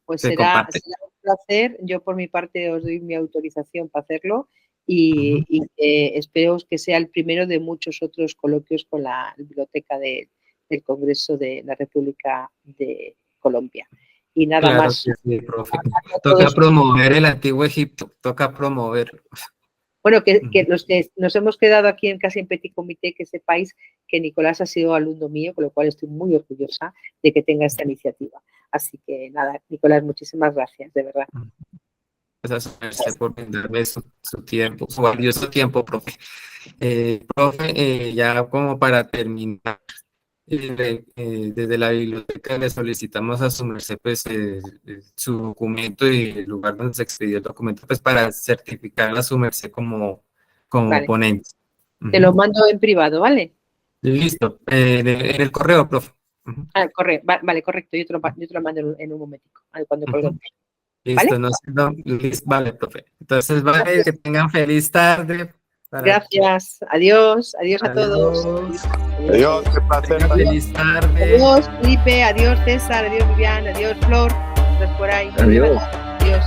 pues se será comparte. un placer. Yo por mi parte os doy mi autorización para hacerlo y espero que sea el primero de muchos otros coloquios con la biblioteca del Congreso de la República de Colombia. Y nada Claro más. que sí, profe. Toca promover el antiguo Egipto, toca promoverlo. Bueno, que los que nos hemos quedado aquí casi en Petit Comité, que sepáis que Nicolás ha sido alumno mío, con lo cual estoy muy orgullosa de que tenga esta iniciativa. Así que nada, Nicolás, muchísimas gracias, de verdad. Gracias por brindarme su tiempo, su valioso tiempo, profe. Profe, ya como para terminar, desde la biblioteca le solicitamos a su merced pues, su documento y el lugar donde se expedió el documento pues, para certificar a su merced como Vale. ponente. Te lo mando en privado, ¿vale? Listo, en el correo, profe. Correo. Vale, correcto, yo te lo mando en un momentico, cuando colguemos. Listo, ¿Vale? Vale, profe. Entonces, vale, que tengan feliz tarde. Gracias, adiós a todos. Adiós, qué placer. Feliz tarde. Adiós, Felipe, adiós, César, adiós, Vivian, adiós, Flor. Estás por ahí. Adiós. Adiós.